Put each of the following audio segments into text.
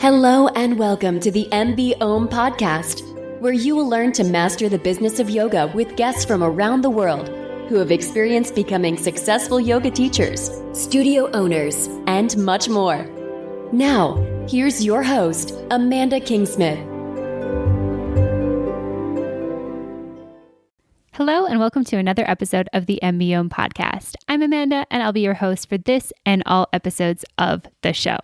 Hello and welcome to the MBOM podcast, where you will learn to master the business of yoga with guests from around the world who have experienced becoming successful yoga teachers, studio owners, and much more. Now, here's your host, Amanda Kingsmith. Hello and welcome to another episode of the MBOM podcast. I'm Amanda and I'll be your host for this and all episodes of the show.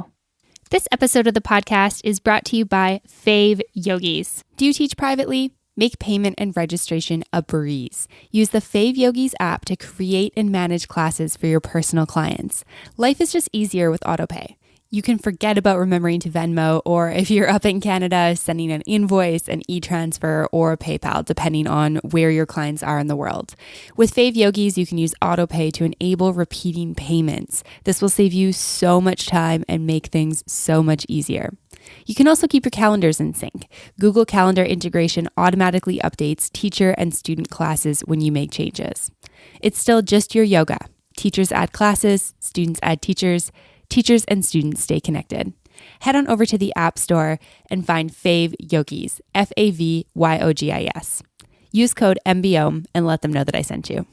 This episode of the podcast is brought to you by FavYogis. Do you teach privately? Make payment and registration a breeze. Use the FavYogis app to create and manage classes for your personal clients. Life is just easier with autopay. You can forget about remembering to Venmo, or if you're up in Canada, sending an invoice, an e-transfer, or a PayPal, depending on where your clients are in the world. With FavYogis, you can use autopay to enable repeating payments. This will save you so much time and make things so much easier. You can also keep your calendars in sync. Google Calendar integration automatically updates teacher and student classes when you make changes. It's still just your yoga. Teachers add classes, students add teachers and students stay connected. Head on over to the App Store and find FavYogis, FavYogis. Use code MBOM and let them know that I sent you.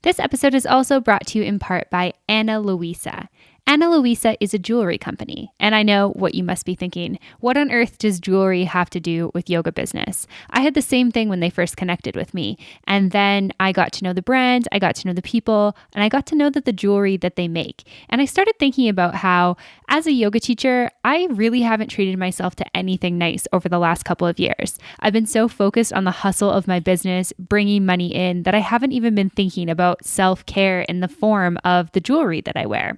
This episode is also brought to you in part by Ana Luisa. Ana Luisa is a jewelry company, and I know what you must be thinking. What on earth does jewelry have to do with yoga business? I had the same thing when they first connected with me, and then I got to know the brand, I got to know the people, and I got to know the jewelry that they make. And I started thinking about how, as a yoga teacher, I really haven't treated myself to anything nice over the last couple of years. I've been so focused on the hustle of my business, bringing money in, that I haven't even been thinking about self-care in the form of the jewelry that I wear.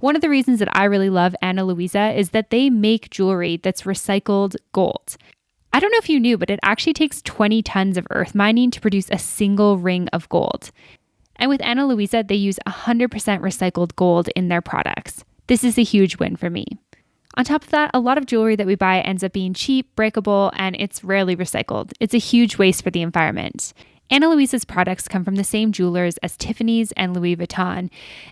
One of the reasons that I really love Ana Luisa is that they make jewelry that's recycled gold. I don't know if you knew, but it actually takes 20 tons of earth mining to produce a single ring of gold. And with Ana Luisa, they use 100% recycled gold in their products. This is a huge win for me. On top of that, a lot of jewelry that we buy ends up being cheap, breakable, and it's rarely recycled. It's a huge waste for the environment. Ana Luisa's products come from the same jewelers as Tiffany's and Louis Vuitton,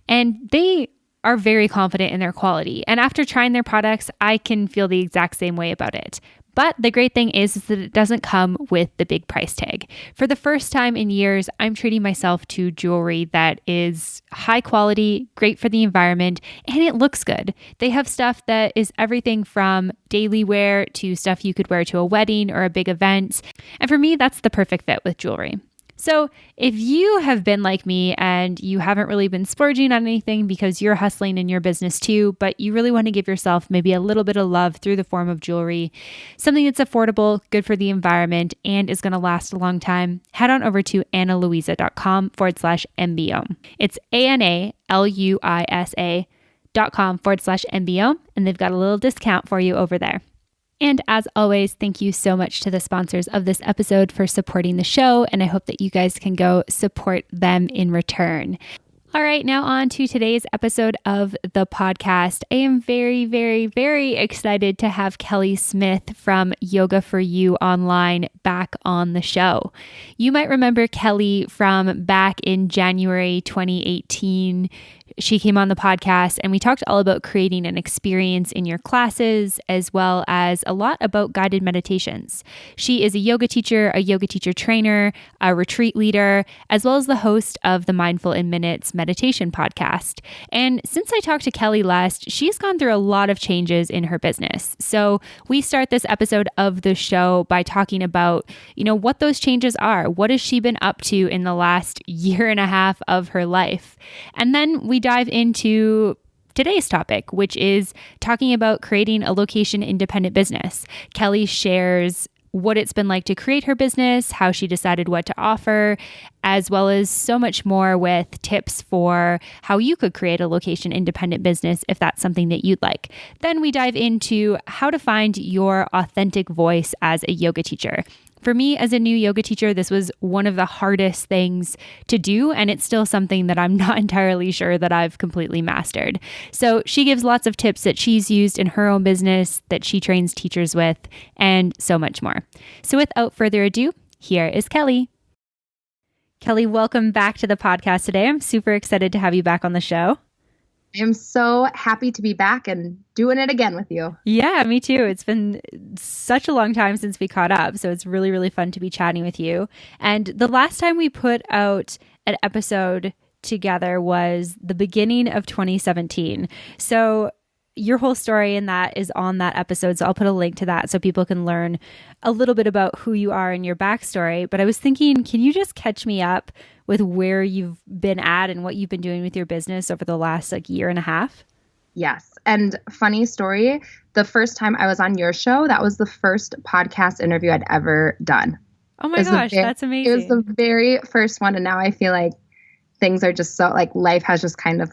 and they are very confident in their quality. And after trying their products, I can feel the exact same way about it. But the great thing is that it doesn't come with the big price tag. For the first time in years, I'm treating myself to jewelry that is high quality, great for the environment, and it looks good. They have stuff that is everything from daily wear to stuff you could wear to a wedding or a big event. And for me, that's the perfect fit with jewelry. So if you have been like me and you haven't really been splurging on anything because you're hustling in your business too, but you really want to give yourself maybe a little bit of love through the form of jewelry, something that's affordable, good for the environment, and is going to last a long time, head on over to analuisa.com/MBOM. It's ANALUISA.com/MBOM, and they've got a little discount for you over there. And as always, thank you so much to the sponsors of this episode for supporting the show, and I hope that you guys can go support them in return. All right, now on to today's episode of the podcast. I am very, very, very excited to have Kelly Smith from Yoga for You Online back on the show. You might remember Kelly from back in January 2018. She came on the podcast and we talked all about creating an experience in your classes, as well as a lot about guided meditations. She is a yoga teacher trainer, a retreat leader, as well as the host of the Mindful in Minutes meditation podcast. And since I talked to Kelly last, she's gone through a lot of changes in her business. So we start this episode of the show by talking about, what those changes are. What has she been up to in the last year and a half of her life? And then we dive into today's topic, which is talking about creating a location-independent business. Kelly shares what it's been like to create her business, how she decided what to offer, as well as so much more with tips for how you could create a location-independent business if that's something that you'd like. Then we dive into how to find your authentic voice as a yoga teacher. For me, as a new yoga teacher, this was one of the hardest things to do, and it's still something that I'm not entirely sure that I've completely mastered. So she gives lots of tips that she's used in her own business, that she trains teachers with, and so much more. So without further ado, here is Kelly. Kelly, welcome back to the podcast today. I'm super excited to have you back on the show. I'm so happy to be back and doing it again with you. Yeah, me too. It's been such a long time since we caught up. So it's really, really fun to be chatting with you. And the last time we put out an episode together was the beginning of 2017. So your whole story in that is on that episode. So I'll put a link to that so people can learn a little bit about who you are and your backstory. But I was thinking, can you just catch me up with where you've been at and what you've been doing with your business over the last year and a half? Yes. And funny story, the first time I was on your show, that was the first podcast interview I'd ever done. Oh my gosh, that's amazing. It was the very first one. And now I feel like things are just so life has just kind of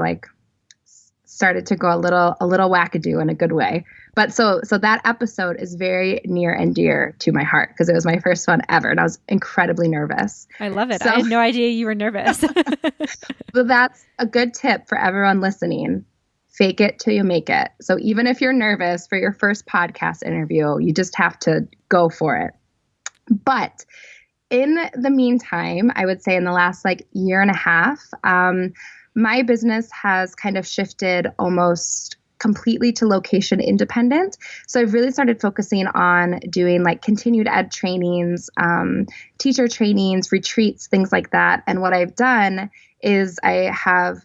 started to go a little wackadoo in a good way. But so that episode is very near and dear to my heart because it was my first one ever. And I was incredibly nervous. I love it. I had no idea you were nervous. But that's a good tip for everyone listening. Fake it till you make it. So even if you're nervous for your first podcast interview, you just have to go for it. But in the meantime, I would say in the last year and a half, my business has kind of shifted almost completely to location independent. So I've really started focusing on doing continued ed trainings, teacher trainings, retreats, things like that. And what I've done is I have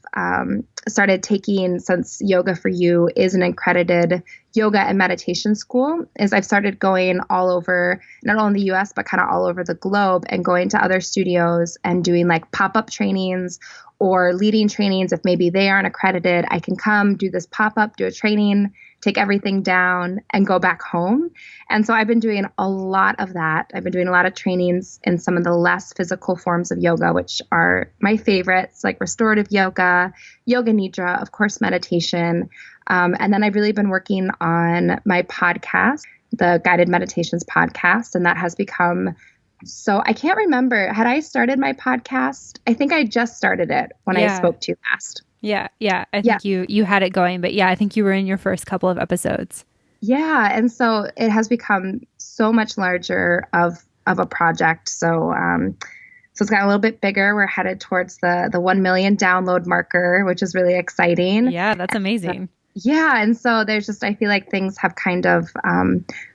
started taking, since Yoga for You is an accredited yoga and meditation school, is I've started going all over, not only in the US, but kind of all over the globe and going to other studios and doing pop-up trainings or leading trainings. If maybe they aren't accredited, I can come do this pop-up, do a training, take everything down and go back home. And so I've been doing a lot of that. I've been doing a lot of trainings in some of the less physical forms of yoga, which are my favorites, like restorative yoga, yoga nidra, of course, meditation. And then I've really been working on my podcast, the Guided Meditations podcast, and that has become so I can't remember. Had I started my podcast? I think I just started it when I spoke to you last. Yeah. I think you had it going, but I think you were in your first couple of episodes. Yeah. And so it has become so much larger of a project. So it's gotten a little bit bigger. We're headed towards the 1 million download marker, which is really exciting. Yeah, that's amazing. And so there's just, I feel like things have kind of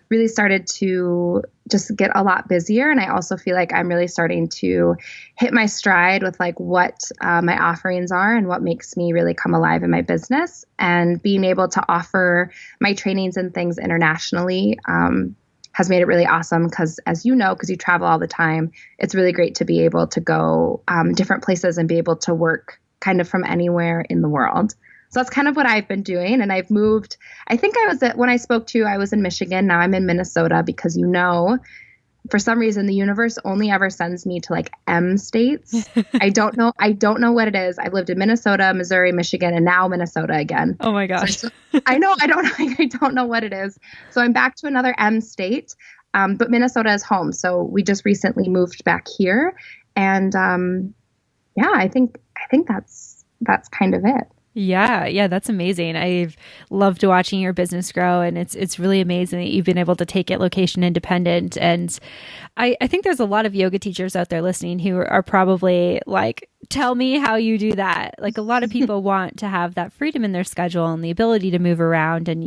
really started to just get a lot busier. And I also feel like I'm really starting to hit my stride with what my offerings are and what makes me really come alive in my business. And being able to offer my trainings and things internationally has made it really awesome because, as you know, because you travel all the time, it's really great to be able to go different places and be able to work kind of from anywhere in the world. So that's kind of what I've been doing. And I've moved, I think when I spoke to you, I was in Michigan. Now I'm in Minnesota because, for some reason, the universe only ever sends me to M states. I don't know what it is. I've lived in Minnesota, Missouri, Michigan, and now Minnesota again. Oh my gosh. So I know. I don't know what it is. So I'm back to another M state, but Minnesota is home. So we just recently moved back here. And I think that's kind of it. Yeah, that's amazing. I've loved watching your business grow, and it's really amazing that you've been able to take it location independent. And I think there's a lot of yoga teachers out there listening who are probably tell me how you do that. A lot of people want to have that freedom in their schedule and the ability to move around. And,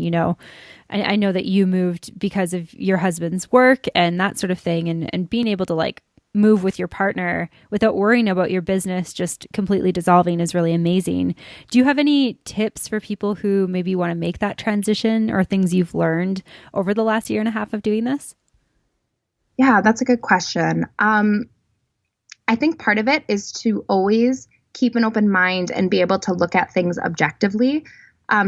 I know that you moved because of your husband's work and that sort of thing, and being able to move with your partner without worrying about your business just completely dissolving is really amazing. Do you have any tips for people who maybe want to make that transition or things you've learned over the last year and a half of doing this? Yeah, that's a good question. I think part of it is to always keep an open mind and be able to look at things objectively.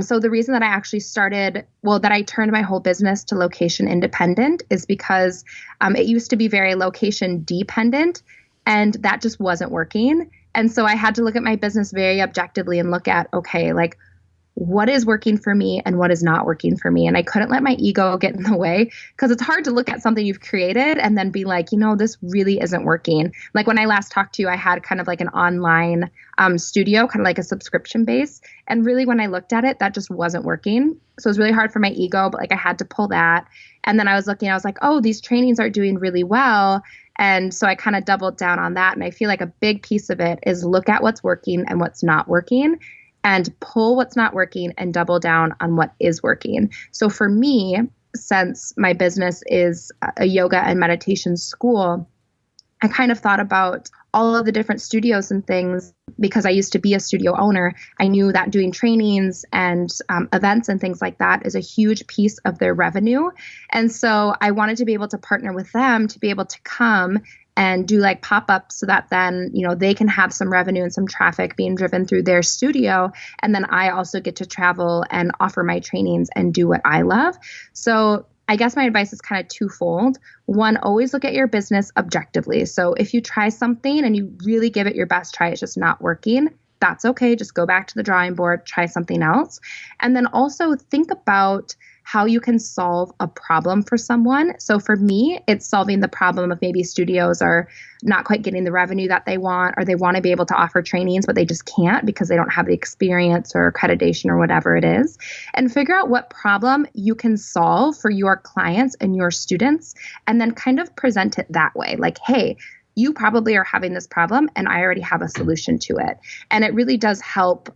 So the reason that I actually that I turned my whole business to location independent is because it used to be very location dependent, and that just wasn't working. And so I had to look at my business very objectively and look at, okay, what is working for me and what is not working for me. And I couldn't let my ego get in the way because it's hard to look at something you've created and then be like, this really isn't working. When I last talked to you, I had kind of an online studio, kind of a subscription base. And really when I looked at it, that just wasn't working. So it was really hard for my ego, but I had to pull that. And then I was like, oh, these trainings are doing really well. And so I kind of doubled down on that. And I feel like a big piece of it is look at what's working and what's not working. and pull what's not working and double down on what is working. So for me, since my business is a yoga and meditation school, I kind of thought about all of the different studios and things because I used to be a studio owner. I knew that doing trainings and events and things like that is a huge piece of their revenue. And so I wanted to be able to partner with them to be able to come and do like pop-ups so that then, they can have some revenue and some traffic being driven through their studio. And then I also get to travel and offer my trainings and do what I love. So I guess my advice is kind of twofold. One, always look at your business objectively. So if you try something and you really give it your best try, it's just not working, that's okay. Just go back to the drawing board, try something else. And then also think about how you can solve a problem for someone. So for me, it's solving the problem of maybe studios are not quite getting the revenue that they want, or they want to be able to offer trainings, but they just can't because they don't have the experience or accreditation or whatever it is. And figure out what problem you can solve for your clients and your students, and then kind of present it that way. Like, hey, you probably are having this problem and I already have a solution to it. And it really does help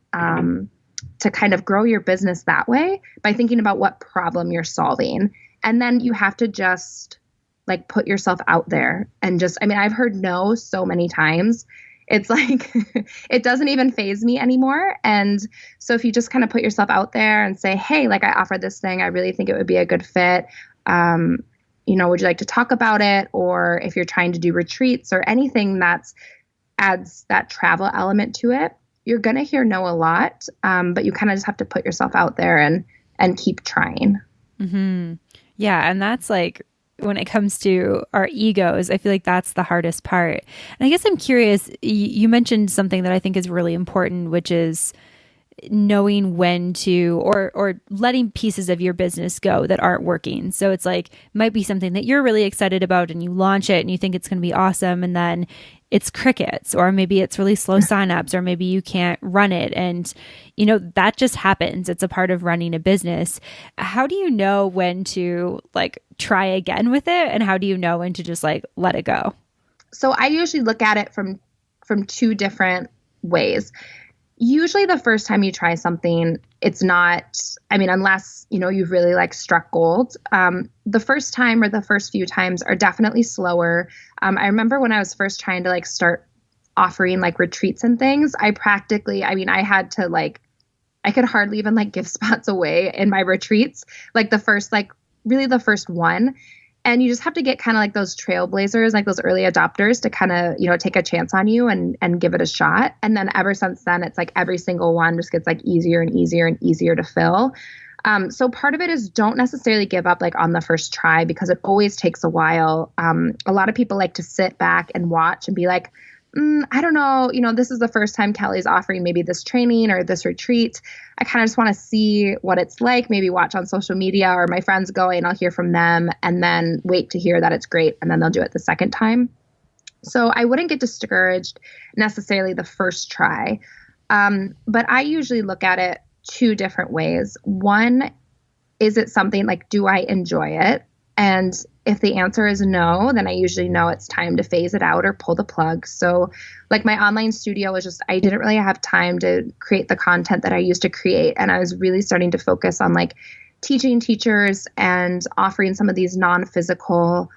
to kind of grow your business that way by thinking about what problem you're solving. And then you have to just like put yourself out there and I've heard no so many times. It's like, it doesn't even faze me anymore. And so if you just kind of put yourself out there and say, hey, like I offered this thing, I really think it would be a good fit. Would you like to talk about it? Or if you're trying to do retreats or anything adds that travel element to it, you're going to hear no a lot, but you kind of just have to put yourself out there and keep trying. Mm-hmm. Yeah. And that's like, when it comes to our egos, I feel like that's the hardest part. And I guess I'm curious, you mentioned something that I think is really important, which is knowing when to, or letting pieces of your business go that aren't working. So it's like, might be something that you're really excited about and you launch it and you think it's going to be awesome. And then it's crickets, or maybe it's really slow signups, or maybe you can't run it. And, that just happens. It's a part of running a business. How do you know when to like try again with it? And how do you know when to just like let it go? So I usually look at it from two different ways. Usually the first time you try something, it's not, unless, you've really like struck gold. The first time or the first few times are definitely slower. I remember when I was first trying to like start offering like retreats and things, I had to like, I could hardly even like give spots away in my retreats, like the first one. And you just have to get kind of like those trailblazers, like those early adopters to kind of, take a chance on you and give it a shot. And then ever since then, it's like every single one just gets like easier and easier and easier to fill. So part of it is don't necessarily give up like on the first try, because it always takes a while. A lot of people like to sit back and watch and be like, I don't know, this is the first time Kelly's offering maybe this training or this retreat. I kind of just want to see what it's like, maybe watch on social media, or my friends going, I'll hear from them, and then wait to hear that it's great. And then they'll do it the second time. So I wouldn't get discouraged necessarily the first try. But I usually look at it two different ways. One, is it something like, do I enjoy it? And if the answer is no, then I usually know it's time to phase it out or pull the plug. So like my online studio was just, I didn't really have time to create the content that I used to create. And I was really starting to focus on like teaching teachers and offering some of these non-physical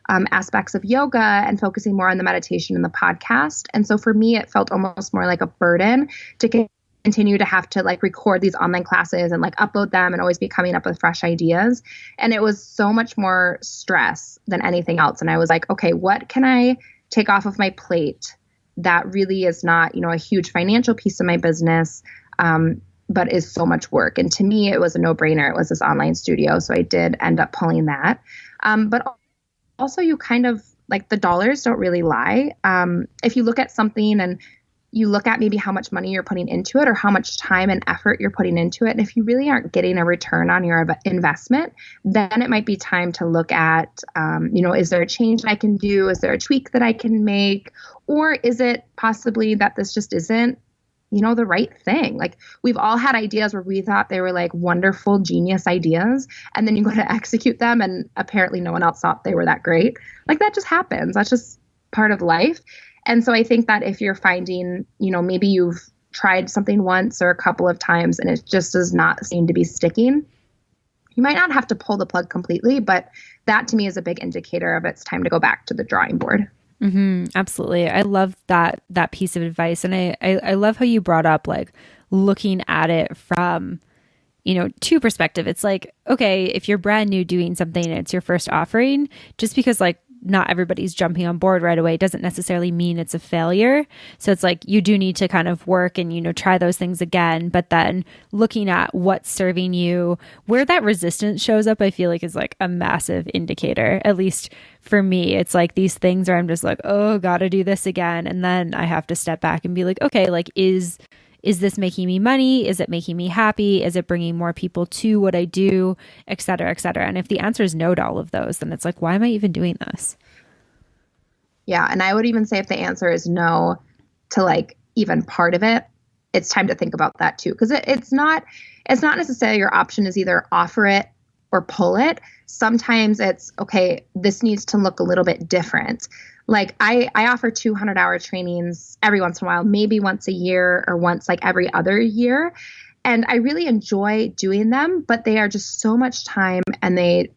aspects of yoga and focusing more on the meditation and the podcast. And so for me, it felt almost more like a burden to continue to have to like record these online classes and like upload them and always be coming up with fresh ideas. And it was so much more stress than anything else. And I was like, okay, what can I take off of my plate that really is not, a huge financial piece of my business, but is so much work. And to me, it was a no-brainer. It was this online studio. So I did end up pulling that. But also you kind of like the dollars don't really lie. If you look at something and you look at maybe how much money you're putting into it or how much time and effort you're putting into it, and if you really aren't getting a return on your investment, then it might be time to look at, is there a change I can do? Is there a tweak that I can make? Or is it possibly that this just isn't, the right thing? Like we've all had ideas where we thought they were like wonderful, genius ideas. And then you go to execute them and apparently no one else thought they were that great. Like that just happens. That's just part of life. And so I think that if you're finding, maybe you've tried something once or a couple of times and it just does not seem to be sticking, you might not have to pull the plug completely, but that to me is a big indicator of it's time to go back to the drawing board. Absolutely. I love that piece of advice. And I love how you brought up like looking at it from, two perspective. It's like, okay, if you're brand new doing something and it's your first offering, just because like not everybody's jumping on board right away doesn't necessarily mean it's a failure. So it's like you do need to kind of work and, try those things again. But then looking at what's serving you, where that resistance shows up, I feel like is like a massive indicator. At least for me, it's like these things where I'm just like, oh, gotta do this again. And then I have to step back and be like, okay, like is this making me money? Is it making me happy? Is it bringing more people to what I do, et cetera, et cetera? And if the answer is no to all of those, then it's like, why am I even doing this? Yeah. And I would even say if the answer is no to like even part of it, it's time to think about that too. Because it's not necessarily your option is either offer it or pull it. Sometimes it's, okay, this needs to look a little bit different. Like I offer 200-hour trainings every once in a while, maybe once a year or once like every other year. And I really enjoy doing them, but they are just so much time and I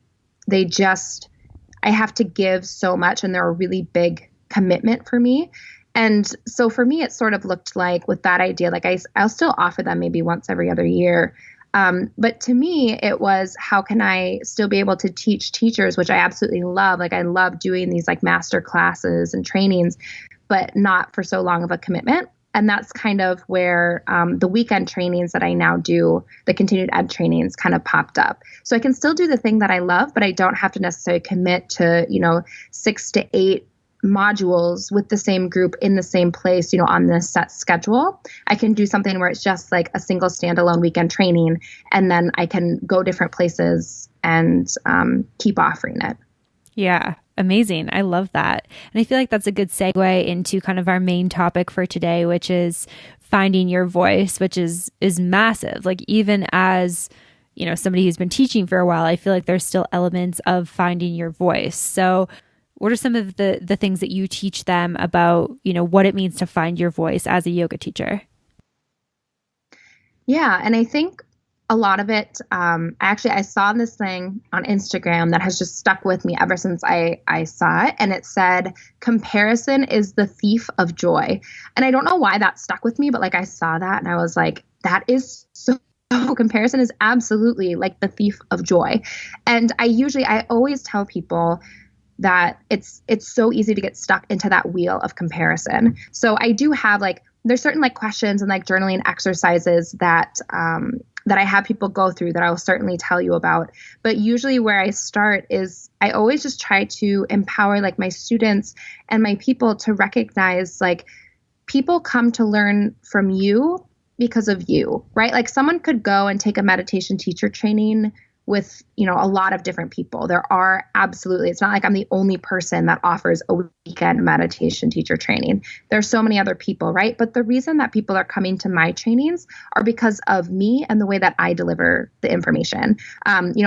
have to give so much and they're a really big commitment for me. And so for me, it sort of looked like with that idea, like I'll still offer them maybe once every other year. But to me, it was how can I still be able to teach teachers, which I absolutely love. Like I love doing these like master classes and trainings, but not for so long of a commitment. And that's kind of where the weekend trainings that I now do, the continued ed trainings kind of popped up. So I can still do the thing that I love, but I don't have to necessarily commit to, 6 to 8 modules with the same group in the same place, on this set schedule. I can do something where it's just like a single standalone weekend training, and then I can go different places and keep offering it. Yeah, amazing. I love that. And I feel like that's a good segue into kind of our main topic for today, which is finding your voice, which is massive. Like even as somebody who's been teaching for a while, I feel like there's still elements of finding your voice. So what are some of the things that you teach them about, what it means to find your voice as a yoga teacher? Yeah. And I think a lot of it, I saw this thing on Instagram that has just stuck with me ever since I saw it. And it said, comparison is the thief of joy. And I don't know why that stuck with me, but like I saw that and I was like, that is so comparison is absolutely like the thief of joy. And I always tell people that it's so easy to get stuck into that wheel of comparison. So I do have there's certain questions and journaling exercises that I have people go through that I will certainly tell you about. But usually where I start is I always just try to empower my students and my people to recognize people come to learn from you because of you, right? Someone could go and take a meditation teacher training with, a lot of different people. There are absolutely, it's not like I'm the only person that offers a weekend meditation teacher training. There's so many other people, right? But the reason that people are coming to my trainings are because of me and the way that I deliver the information.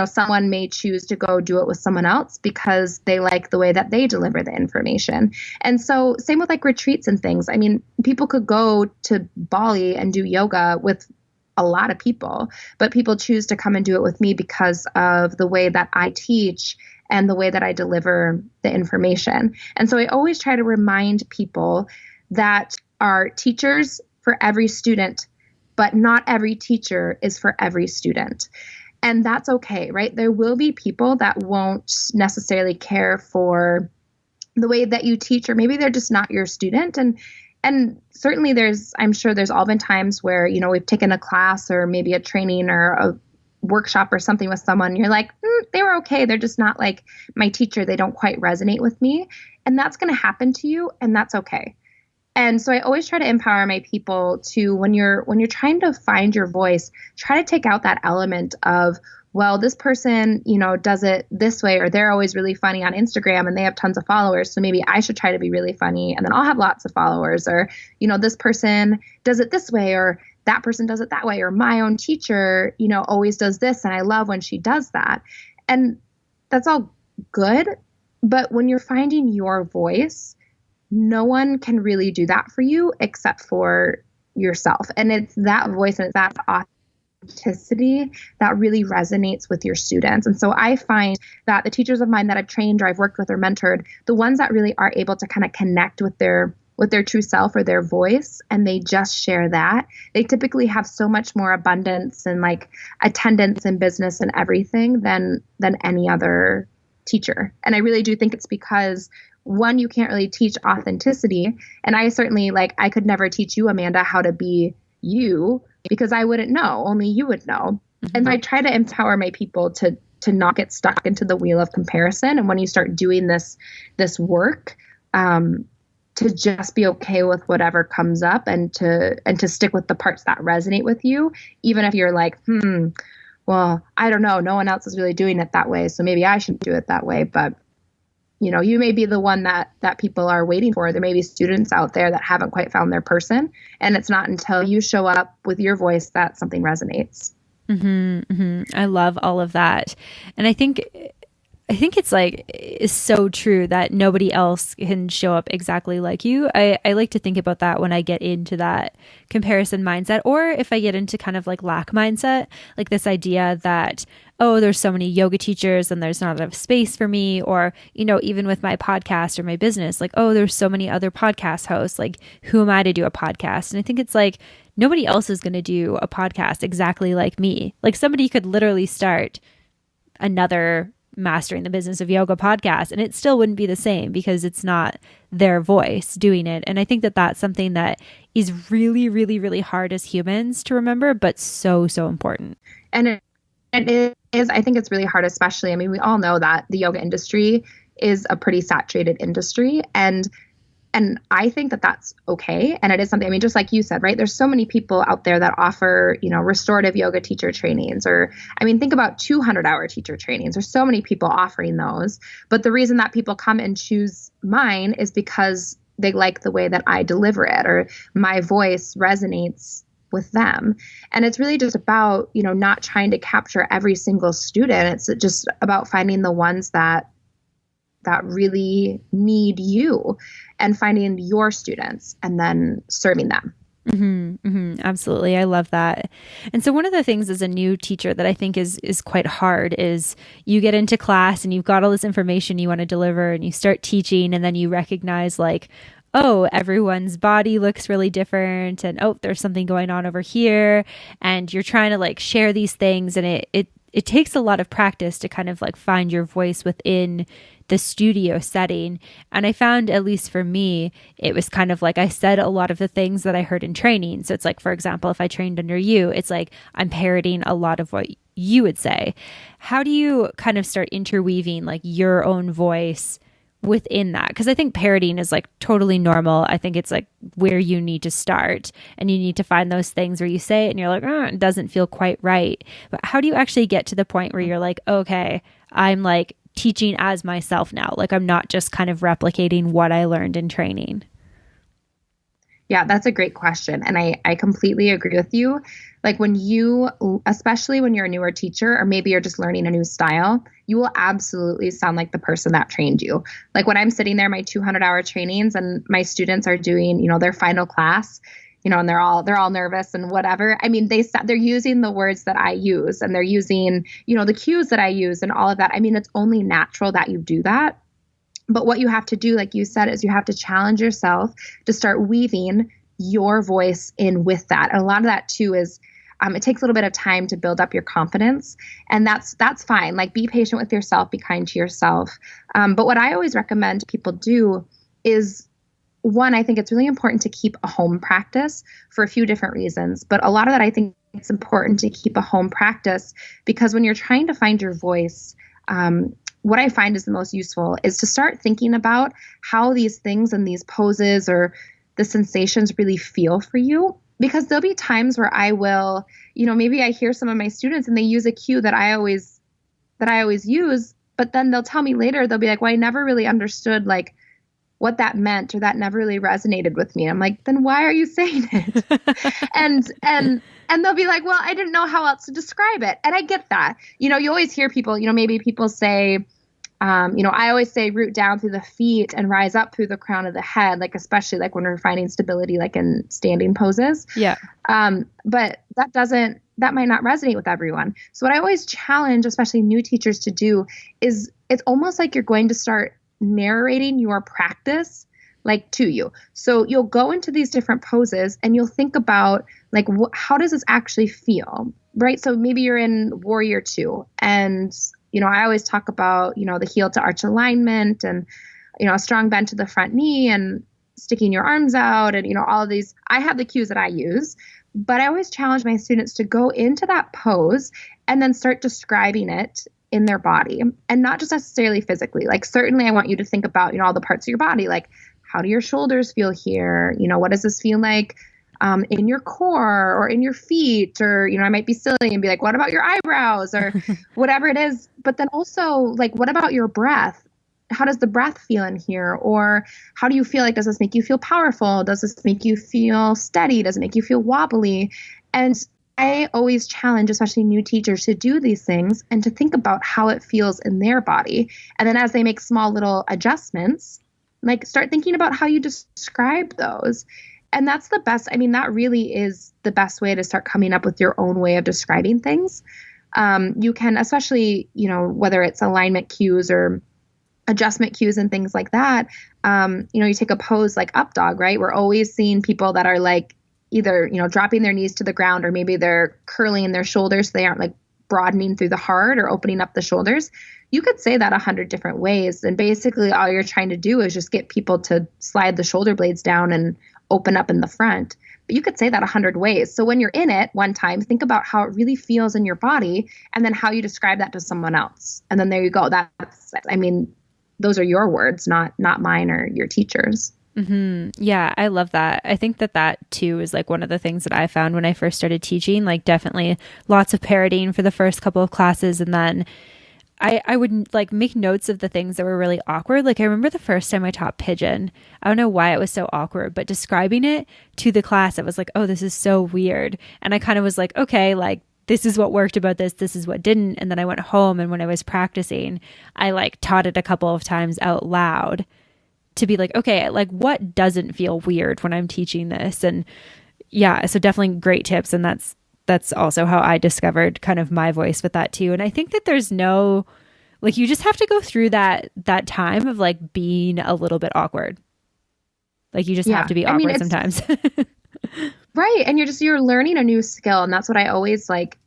Someone may choose to go do it with someone else because they like the way that they deliver the information. And so same with retreats and things. I mean, people could go to Bali and do yoga with a lot of people, but people choose to come and do it with me because of the way that I teach and the way that I deliver the information. And so I always try to remind people that are teachers for every student, but not every teacher is for every student. And that's okay, right? There will be people that won't necessarily care for the way that you teach, or maybe they're just not your student. And certainly I'm sure there's all been times where, we've taken a class or maybe a training or a workshop or something with someone. You're like, they were okay. They're just not like my teacher. They don't quite resonate with me. And that's going to happen to you. And that's okay. And so I always try to empower my people to, when you're trying to find your voice, try to take out that element of, well, this person, does it this way, or they're always really funny on Instagram and they have tons of followers. So maybe I should try to be really funny and then I'll have lots of followers, or, this person does it this way, or that person does it that way, or my own teacher, always does this. And I love when she does that. And that's all good. But when you're finding your voice, no one can really do that for you except for yourself. And it's that voice and it's that authenticity that really resonates with your students. And so I find that the teachers of mine that I've trained or I've worked with or mentored, the ones that really are able to kind of connect with their true self or their voice, and they just share that, they typically have so much more abundance and like attendance in business and everything than any other teacher. And I really do think it's because, one, you can't really teach authenticity. And I certainly, like, I could never teach you, Amanda, how to be you, because I wouldn't know. Only you would know. Mm-hmm. And I try to empower my people to not get stuck into the wheel of comparison. And when you start doing this work, to just be okay with whatever comes up and to stick with the parts that resonate with you, even if you're like, well, I don't know, no one else is really doing it that way, so maybe I should do it that way. But you may be the one that people are waiting for. There may be students out there that haven't quite found their person, and it's not until you show up with your voice that something resonates. Mm-hmm, mm-hmm. I love all of that. And I think it's so true that nobody else can show up exactly like you. I like to think about that when I get into that comparison mindset, or if I get into kind of like lack mindset, like this idea that, oh, there's so many yoga teachers and there's not enough space for me, or, even with my podcast or my business, like, oh, there's so many other podcast hosts, like, who am I to do a podcast? And I think it's like, nobody else is going to do a podcast exactly like me. Like, somebody could literally start another Mastering the Business of Yoga podcast, and it still wouldn't be the same because it's not their voice doing it. And I think that that's something that is really, really, really hard as humans to remember, but so, so important. And it is, I think it's really hard, especially, I mean, we all know that the yoga industry is a pretty saturated industry, and I think that that's okay. And it is something, I mean, just like you said, right? There's so many people out there that offer, restorative yoga teacher trainings, or, I mean, think about 200-hour teacher trainings. There's so many people offering those. But the reason that people come and choose mine is because they like the way that I deliver it, or my voice resonates with them. And it's really just about, not trying to capture every single student. It's just about finding the ones that really need you and finding your students and then serving them. Mm-hmm, mm-hmm, absolutely. I love that. And so one of the things as a new teacher that I think is quite hard is you get into class and you've got all this information you want to deliver and you start teaching, and then you recognize like, oh, everyone's body looks really different, and oh, there's something going on over here, and you're trying to like share these things, and it takes a lot of practice to kind of like find your voice within the studio setting. And I found, at least for me, it was kind of like I said a lot of the things that I heard in training. So it's like, for example, if I trained under you, it's like I'm parroting a lot of what you would say. How do you kind of start interweaving like your own voice within that? Because I think parroting is like totally normal. I think it's like where you need to start, and you need to find those things where you say it and you're like, oh, it doesn't feel quite right. But how do you actually get to the point where you're like, okay, I'm like teaching as myself now? Like, I'm not just kind of replicating what I learned in training. Yeah, that's a great question. And I completely agree with you. Like especially when you're a newer teacher, or maybe you're just learning a new style, you will absolutely sound like the person that trained you. Like when I'm sitting there, my 200-hour trainings, and my students are doing, their final class, and they're all nervous and whatever. I mean, they're using the words that I use, and they're using, the cues that I use and all of that. I mean, it's only natural that you do that. But what you have to do, like you said, is you have to challenge yourself to start weaving your voice in with that. And a lot of that too is, it takes a little bit of time to build up your confidence, and that's fine. Like, be patient with yourself, be kind to yourself. But what I always recommend people do is, one, I think it's really important to keep a home practice for a few different reasons. But a lot of that, I think it's important to keep a home practice because when you're trying to find your voice, what I find is the most useful is to start thinking about how these things and these poses or the sensations really feel for you. Because there'll be times where I will, maybe I hear some of my students and they use a cue that I always use, but then they'll tell me later, they'll be like, well, I never really understood like what that meant, or that never really resonated with me. I'm like, then why are you saying it? and they'll be like, well, I didn't know how else to describe it. And I get that. You always hear people, maybe people say, I always say root down through the feet and rise up through the crown of the head, like especially like when we're finding stability, like in standing poses. Yeah. But that might not resonate with everyone. So what I always challenge, especially new teachers, to do is it's almost like you're going to start narrating your practice like to you. So you'll go into these different poses and you'll think about like, how does this actually feel? Right. So maybe you're in Warrior 2 and, I always talk about, the heel to arch alignment and, a strong bend to the front knee and sticking your arms out and, all of these. I have the cues that I use, but I always challenge my students to go into that pose and then start describing it in their body and not just necessarily physically. Like certainly I want you to think about, all the parts of your body, like how do your shoulders feel here? What does this feel like in your core or in your feet? Or, I might be silly and be like, what about your eyebrows or whatever it is? But then also like, what about your breath? How does the breath feel in here? Or how do you feel? Like, does this make you feel powerful? Does this make you feel steady? Does it make you feel wobbly? And I always challenge, especially new teachers, to do these things and to think about how it feels in their body. And then as they make small little adjustments, like start thinking about how you describe those. And that's the best. I mean, that really is the best way to start coming up with your own way of describing things. You can, especially, whether it's alignment cues or adjustment cues and things like that. You take a pose like up dog, right? We're always seeing people that are like either, dropping their knees to the ground or maybe they're curling their shoulders so they aren't like broadening through the heart or opening up the shoulders. You could say that 100 different ways. And basically all you're trying to do is just get people to slide the shoulder blades down and open up in the front. But you could say that 100 ways. So when you're in it one time, think about how it really feels in your body and then how you describe that to someone else. And then there you go. Those are your words, not mine or your teacher's. Mm-hmm. Yeah, I love that. I think that too is like one of the things that I found when I first started teaching, like definitely lots of parroting for the first couple of classes. And then I would like make notes of the things that were really awkward. Like I remember the first time I taught pigeon, I don't know why it was so awkward, but describing it to the class, it was like, oh, this is so weird. And I kind of was like, okay, like this is what worked about this. This is what didn't. And then I went home and when I was practicing, I like taught it a couple of times out loud to be like, okay, like what doesn't feel weird when I'm teaching this? And yeah, so definitely great tips. And that's also how I discovered kind of my voice with that too. And I think that there's no, like, you just have to go through that time of like being a little bit awkward. Like you just have to be awkward sometimes. Right. And you're learning a new skill. And that's what I always like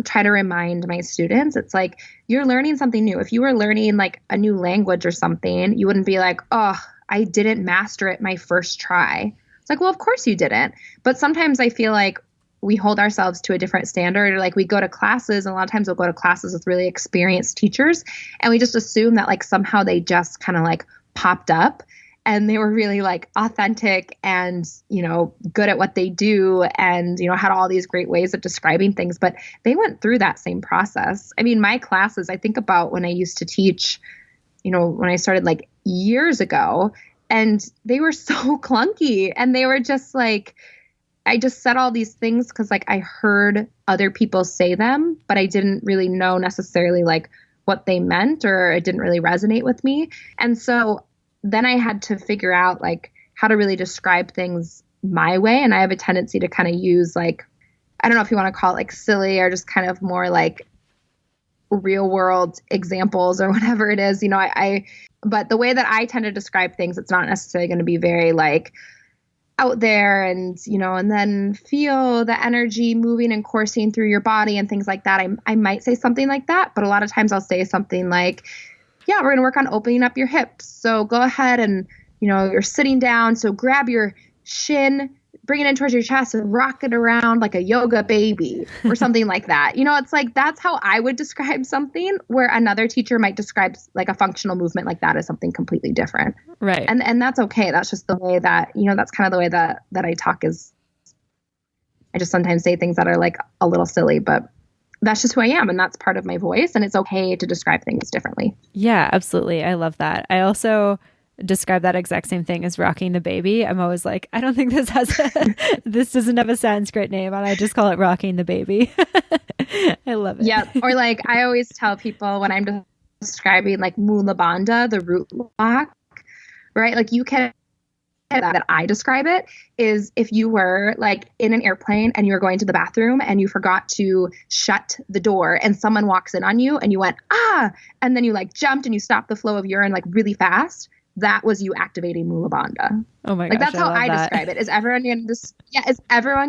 try to remind my students. It's like, you're learning something new. If you were learning like a new language or something, you wouldn't be like, oh, I didn't master it my first try. It's like, well, of course you didn't. But sometimes I feel like we hold ourselves to a different standard, or like we go to classes and a lot of times we'll go to classes with really experienced teachers and we just assume that like somehow they just kind of like popped up and they were really like authentic and, good at what they do and, had all these great ways of describing things, but they went through that same process. I mean, my classes, I think about when I used to teach, when I started like years ago, and they were so clunky and they were just like, I just said all these things because like I heard other people say them, but I didn't really know necessarily like what they meant, or it didn't really resonate with me. And so then I had to figure out like how to really describe things my way. And I have a tendency to kind of use like, I don't know if you want to call it like silly or just kind of more like real world examples or whatever it is, but the way that I tend to describe things, it's not necessarily going to be very like out there and, and then feel the energy moving and coursing through your body and things like that. I might say something like that, but a lot of times I'll say something like, yeah, we're going to work on opening up your hips. So go ahead and, you're sitting down. So grab your shin, bring it in towards your chest and rock it around like a yoga baby or something like that. It's like, that's how I would describe something, where another teacher might describe like a functional movement like that as something completely different. Right. And that's okay. That's just the way that, that's kind of the way that I talk is I just sometimes say things that are like a little silly, but that's just who I am. And that's part of my voice. And it's okay to describe things differently. Yeah, absolutely. I love that. I also describe that exact same thing as rocking the baby. I'm always like, I don't think this this doesn't have a Sanskrit name, and I just call it rocking the baby. I love it. Yeah. Or like I always tell people when I'm describing like Mula Bandha, the root lock, right? Like you can that I describe it is if you were like in an airplane and you were going to the bathroom and you forgot to shut the door and someone walks in on you and you went, and then you like jumped and you stopped the flow of urine like really fast. That was you activating Mula Bandha. Oh my gosh. Like that's how I describe it. Is everyone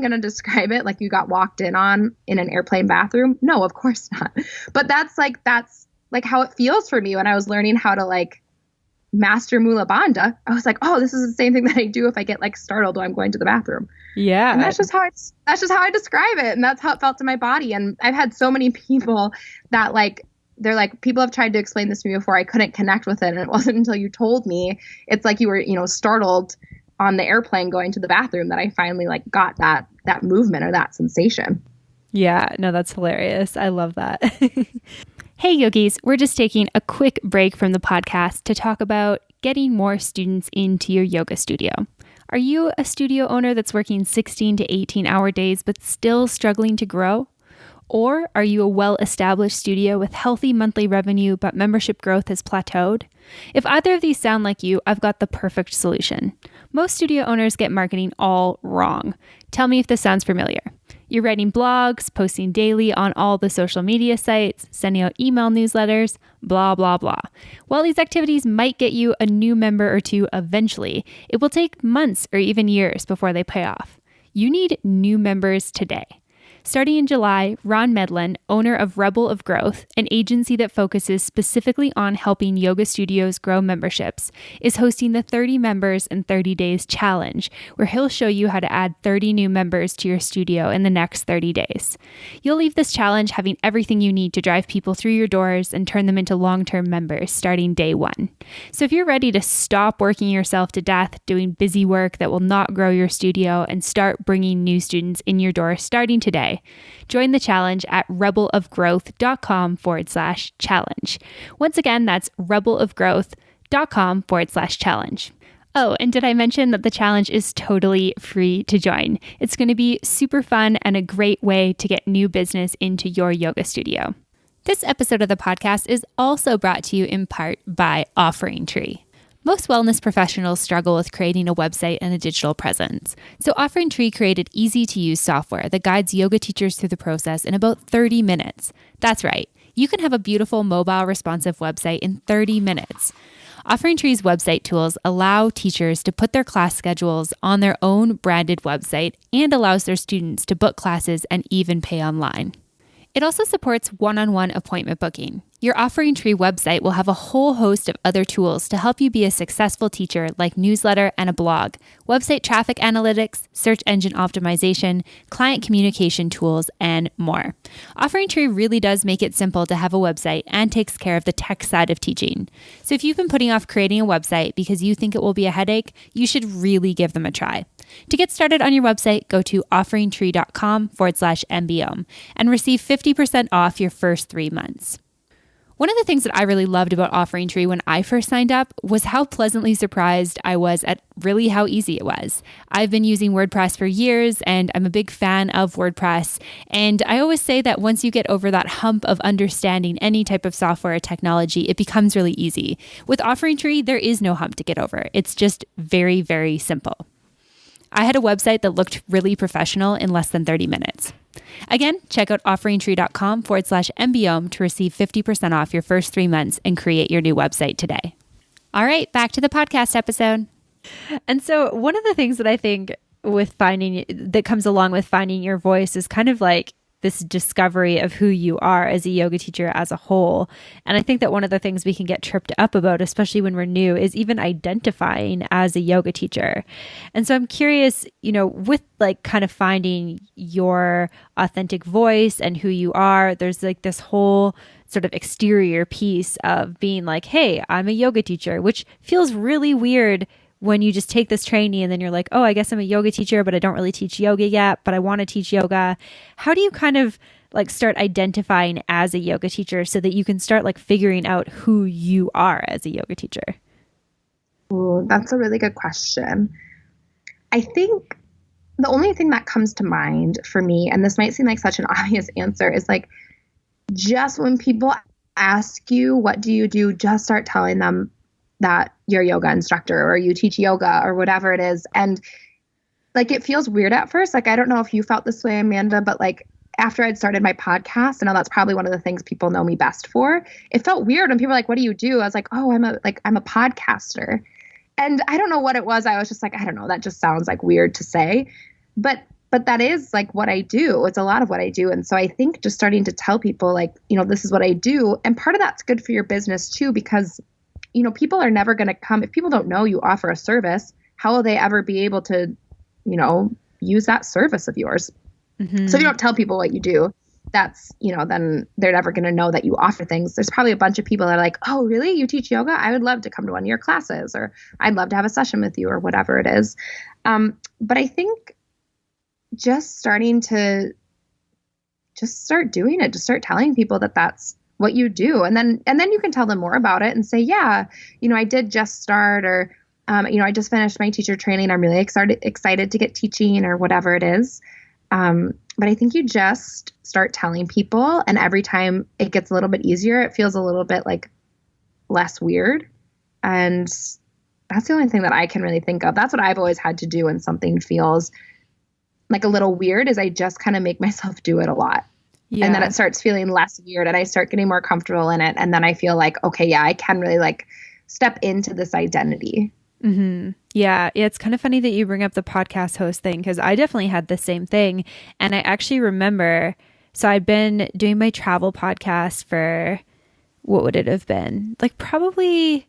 going to describe it like you got walked in on in an airplane bathroom? No, of course not. But that's like how it feels for me when I was learning how to like master Mula Bandha. I was like, oh, this is the same thing that I do if I get like startled when I'm going to the bathroom. Yeah. And that's just how I describe it. And that's how it felt to my body. And I've had so many people that like, they're like, people have tried to explain this to me before. I couldn't connect with it. And it wasn't until you told me, it's like you were, startled on the airplane going to the bathroom that I finally like got that movement or that sensation. Yeah, no, that's hilarious. I love that. Hey, yogis, we're just taking a quick break from the podcast to talk about getting more students into your yoga studio. Are you a studio owner that's working 16 to 18-hour days but still struggling to grow? Or are you a well-established studio with healthy monthly revenue but membership growth has plateaued? If either of these sound like you, I've got the perfect solution. Most studio owners get marketing all wrong. Tell me if this sounds familiar. You're writing blogs, posting daily on all the social media sites, sending out email newsletters, blah, blah, blah. While these activities might get you a new member or two eventually, it will take months or even years before they pay off. You need new members today. Starting in July, Ron Medlin, owner of Rebel of Growth, an agency that focuses specifically on helping yoga studios grow memberships, is hosting the 30 Members in 30 Days Challenge, where he'll show you how to add 30 new members to your studio in the next 30 days. You'll leave this challenge having everything you need to drive people through your doors and turn them into long-term members starting day one. So if you're ready to stop working yourself to death doing busy work that will not grow your studio and start bringing new students in your door starting today, join the challenge at rebelofgrowth.com/challenge. Once again, that's rebelofgrowth.com/challenge. Oh, and did I mention that the challenge is totally free to join? It's going to be super fun and a great way to get new business into your yoga studio. This episode of the podcast is also brought to you in part by Offering Tree. Most wellness professionals struggle with creating a website and a digital presence. So Offering Tree created easy-to-use software that guides yoga teachers through the process in about 30 minutes. That's right. You can have a beautiful mobile responsive website in 30 minutes. Offering Tree's website tools allow teachers to put their class schedules on their own branded website and allows their students to book classes and even pay online. It also supports one-on-one appointment booking. Your Offering Tree website will have a whole host of other tools to help you be a successful teacher, like newsletter and a blog, website traffic analytics, search engine optimization, client communication tools, and more. Offering Tree really does make it simple to have a website and takes care of the tech side of teaching. So if you've been putting off creating a website because you think it will be a headache, you should really give them a try. To get started on your website, go to offeringtree.com/MBOM and receive 50% off your first 3 months. One of the things that I really loved about Offering Tree when I first signed up was how pleasantly surprised I was at really how easy it was. I've been using WordPress for years and I'm a big fan of WordPress. And I always say that once you get over that hump of understanding any type of software or technology, it becomes really easy. With Offering Tree, there is no hump to get over. It's just very, very simple. I had a website that looked really professional in less than 30 minutes. Again, check out offeringtree.com/MBOM to receive 50% off your first 3 months and create your new website today. All right, back to the podcast episode. And so one of the things that I think that comes along with finding your voice is kind of like this discovery of who you are as a yoga teacher as a whole. And I think that one of the things we can get tripped up about, especially when we're new, is even identifying as a yoga teacher. And so I'm curious, with like kind of finding your authentic voice and who you are, there's like this whole sort of exterior piece of being like, hey, I'm a yoga teacher, which feels really weird when you just take this training and then you're like, oh, I guess I'm a yoga teacher, but I don't really teach yoga yet, but I want to teach yoga. How do you kind of like start identifying as a yoga teacher so that you can start like figuring out who you are as a yoga teacher? Ooh, that's a really good question. I think the only thing that comes to mind for me, and this might seem like such an obvious answer, is like just when people ask you, what do you do? Just start telling them that you're a yoga instructor or you teach yoga or whatever it is. And like, it feels weird at first. Like, I don't know if you felt this way, Amanda, but like after I'd started my podcast, and that's probably one of the things people know me best for, it felt weird when people were like, what do you do? I was like, oh, I'm a podcaster. And I don't know what it was. I was just like, I don't know, that just sounds like weird to say. But that is like what I do. It's a lot of what I do. And so I think just starting to tell people like, this is what I do. And part of that's good for your business too, because, people are never going to come. If people don't know you offer a service, how will they ever be able to, use that service of yours? Mm-hmm. So if you don't tell people what you do, that's, then they're never going to know that you offer things. There's probably a bunch of people that are like, oh, really? You teach yoga? I would love to come to one of your classes, or I'd love to have a session with you, or whatever it is. But I think just starting to just start doing it, just start telling people that that's what you do. And then you can tell them more about it and say, yeah, I did just start, or, I just finished my teacher training. I'm really excited to get teaching, or whatever it is. But I think you just start telling people, and every time it gets a little bit easier, it feels a little bit like less weird. And that's the only thing that I can really think of. That's what I've always had to do when something feels like a little weird, is I just kind of make myself do it a lot. Yeah. And then it starts feeling less weird, and I start getting more comfortable in it. And then I feel like, okay, yeah, I can really like step into this identity. Mm-hmm. Yeah. It's kind of funny that you bring up the podcast host thing, because I definitely had the same thing. And I actually remember, so I'd been doing my travel podcast for, what would it have been? Like probably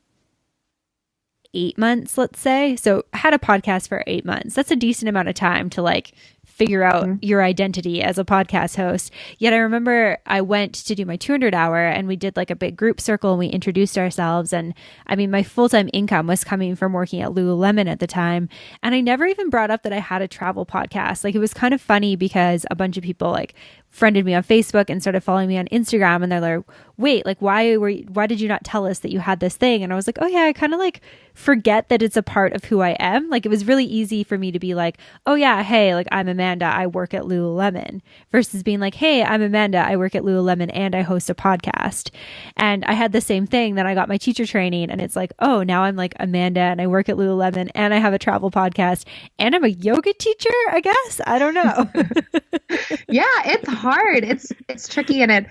8 months, let's say. So I had a podcast for 8 months. That's a decent amount of time to like figure out your identity as a podcast host. Yet I remember I went to do my 200 hour, and we did like a big group circle, and we introduced ourselves. And I mean, my full-time income was coming from working at Lululemon at the time. And I never even brought up that I had a travel podcast. Like, it was kind of funny because a bunch of people like friended me on Facebook and started following me on Instagram, and they're like, wait, like, why did you not tell us that you had this thing? And I was like, oh yeah, I kind of like forget that it's a part of who I am. Like, it was really easy for me to be like, oh yeah, hey, like, I'm Amanda, I work at Lululemon, versus being like, hey, I'm Amanda, I work at Lululemon and I host a podcast. And I had the same thing. Then I got my teacher training, and it's like, oh, now I'm like Amanda, and I work at Lululemon, and I have a travel podcast, and I'm a yoga teacher, I guess. I don't know. Yeah, it's hard. It's tricky, and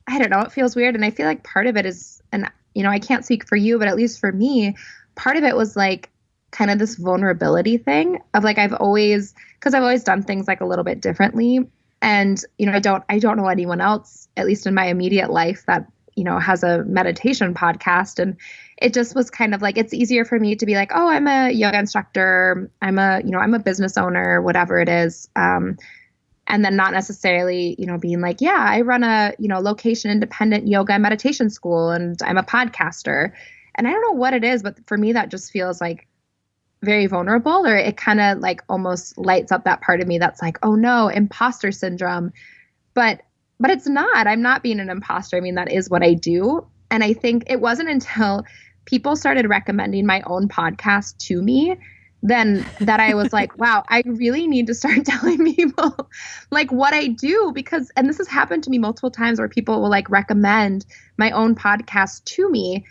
I don't know, it feels weird. And I feel like part of it is, and I can't speak for you, but at least for me, part of it was like kind of this vulnerability thing of like, I've always done things like a little bit differently. And, I don't know anyone else, at least in my immediate life, that, has a meditation podcast. And it just was kind of like, it's easier for me to be like, oh, I'm a yoga instructor, I'm a business owner, whatever it is. And then not necessarily, being like, yeah, I run a, location independent yoga and meditation school, and I'm a podcaster. And I don't know what it is, but for me, that just feels like very vulnerable, or it kind of like almost lights up that part of me that's like, oh no, imposter syndrome. But it's not. I'm not being an imposter. I mean, that is what I do. And I think it wasn't until people started recommending my own podcast to me then that I was like, wow, I really need to start telling people like what I do, because, and this has happened to me multiple times where people will like recommend my own podcast to me.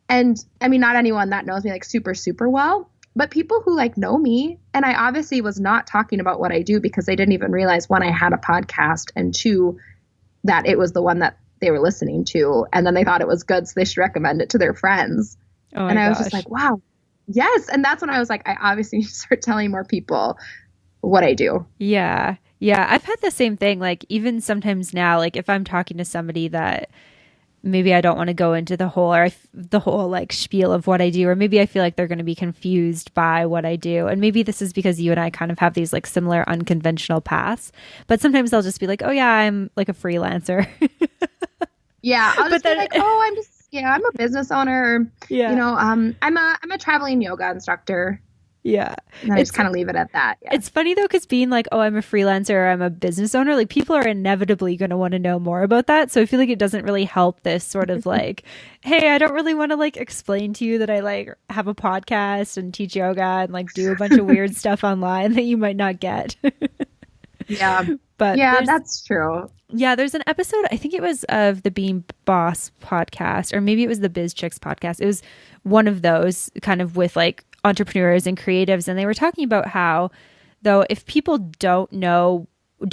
And I mean, not anyone that knows me like super, super well, but people who like know me. And I obviously was not talking about what I do, because they didn't even realize, one, I had a podcast, and two, that it was the one that they were listening to. And then they thought it was good, so they should recommend it to their friends. Oh my gosh. I was just like, wow. Yes. And that's when I was like, I obviously need to start telling more people what I do. Yeah. Yeah. I've had the same thing. Like, even sometimes now, like if I'm talking to somebody that maybe I don't want to go into the whole like spiel of what I do, or maybe I feel like they're going to be confused by what I do. And maybe this is because you and I kind of have these like similar unconventional paths, but sometimes they'll just be like, oh yeah, I'm like a freelancer. Yeah. I'll just be like, oh, I'm a business owner. Yeah. I'm a traveling yoga instructor. Yeah. And I just kind of leave it at that. Yeah. It's funny though, because being like, oh, I'm a freelancer, or I'm a business owner, like people are inevitably going to want to know more about that. So I feel like it doesn't really help this sort of like, hey, I don't really want to like explain to you that I like have a podcast and teach yoga and like do a bunch of weird stuff online that you might not get. Yeah. But yeah, that's true. yeah, there's an episode, I think it was of the Being Boss podcast, or maybe it was the Biz Chicks podcast. It was one of those kind of with like entrepreneurs and creatives. And they were talking about how, though, if people don't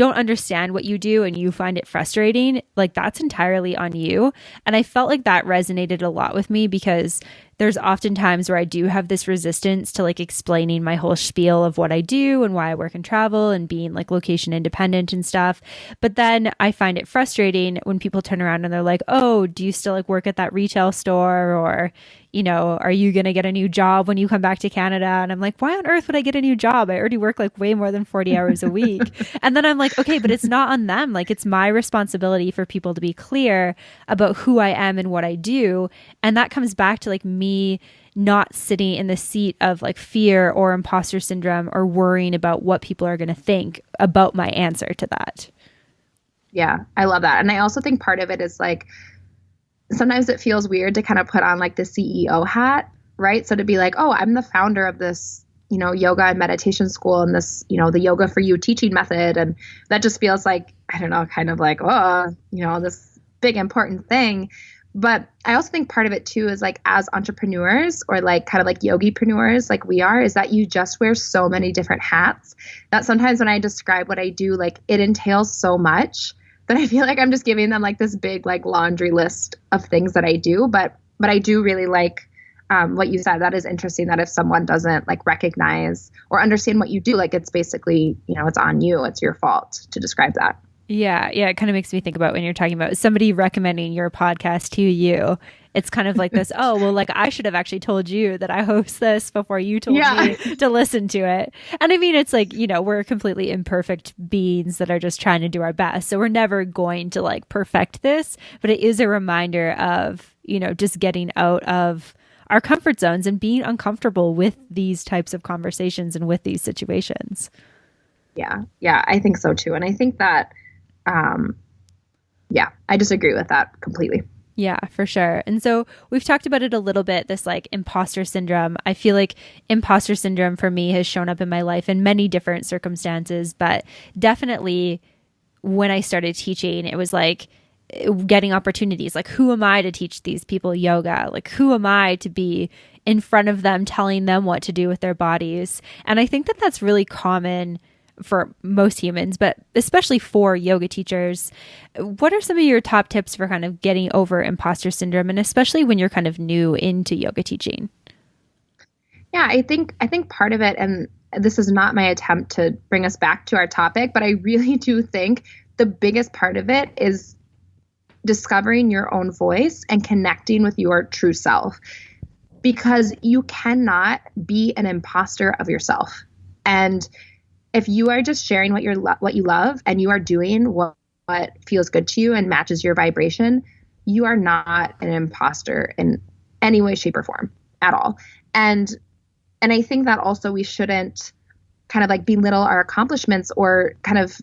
understand what you do and you find it frustrating, like that's entirely on you. And I felt like that resonated a lot with me because there's often times where I do have this resistance to like explaining my whole spiel of what I do and why I work and travel and being like location independent and stuff. But then I find it frustrating when people turn around and they're like, oh, do you still like work at that retail store? Or, you know, are you going to get a new job when you come back to Canada? And I'm like, why on earth would I get a new job? I already work like way more than 40 hours a week. And then I'm like, okay, but it's not on them. Like it's my responsibility for people to be clear about who I am and what I do. And that comes back to like me not sitting in the seat of like fear or imposter syndrome or worrying about what people are going to think about my answer to that. Yeah, I love that. And I also think part of it is like, sometimes it feels weird to kind of put on like the CEO hat, right? So to be like, oh, I'm the founder of this, you know, yoga and meditation school and this, you know, the Yoga for You teaching method. And that just feels like, I don't know, kind of like, oh, you know, this big important thing. But I also think part of it too is like as entrepreneurs or like kind of like yogipreneurs like we are, is that you just wear so many different hats that sometimes when I describe what I do, like it entails so much that I feel like I'm just giving them like this big like laundry list of things that I do. But I do really like what you said. That is interesting that if someone doesn't like recognize or understand what you do, like it's basically, you know, it's on you. It's your fault to describe that. Yeah. Yeah. It kind of makes me think about when you're talking about somebody recommending your podcast to you. It's kind of like this, oh, well, like I should have actually told you that I host this before you told me to listen to it. And I mean, it's like, you know, we're completely imperfect beings that are just trying to do our best. So we're never going to like perfect this, but it is a reminder of, you know, just getting out of our comfort zones and being uncomfortable with these types of conversations and with these situations. Yeah. Yeah, I think so too. And I think that, yeah, I disagree with that completely. Yeah, for sure. And so we've talked about it a little bit, this like imposter syndrome. I feel like imposter syndrome for me has shown up in my life in many different circumstances, but definitely when I started teaching, it was like getting opportunities. Like, who am I to teach these people yoga? Like, who am I to be in front of them, telling them what to do with their bodies? And I think that that's really common for most humans, but especially for yoga teachers. What are some of your top tips for kind of getting over imposter syndrome, and especially when you're kind of new into yoga teaching? Yeah, I think part of it, and this is not my attempt to bring us back to our topic, but I really do think the biggest part of it is discovering your own voice and connecting with your true self, because you cannot be an imposter of yourself. And if you are just sharing what you love and you are doing what feels good to you and matches your vibration, you are not an imposter in any way, shape, or form at all. And I think that also we shouldn't kind of like belittle our accomplishments or kind of,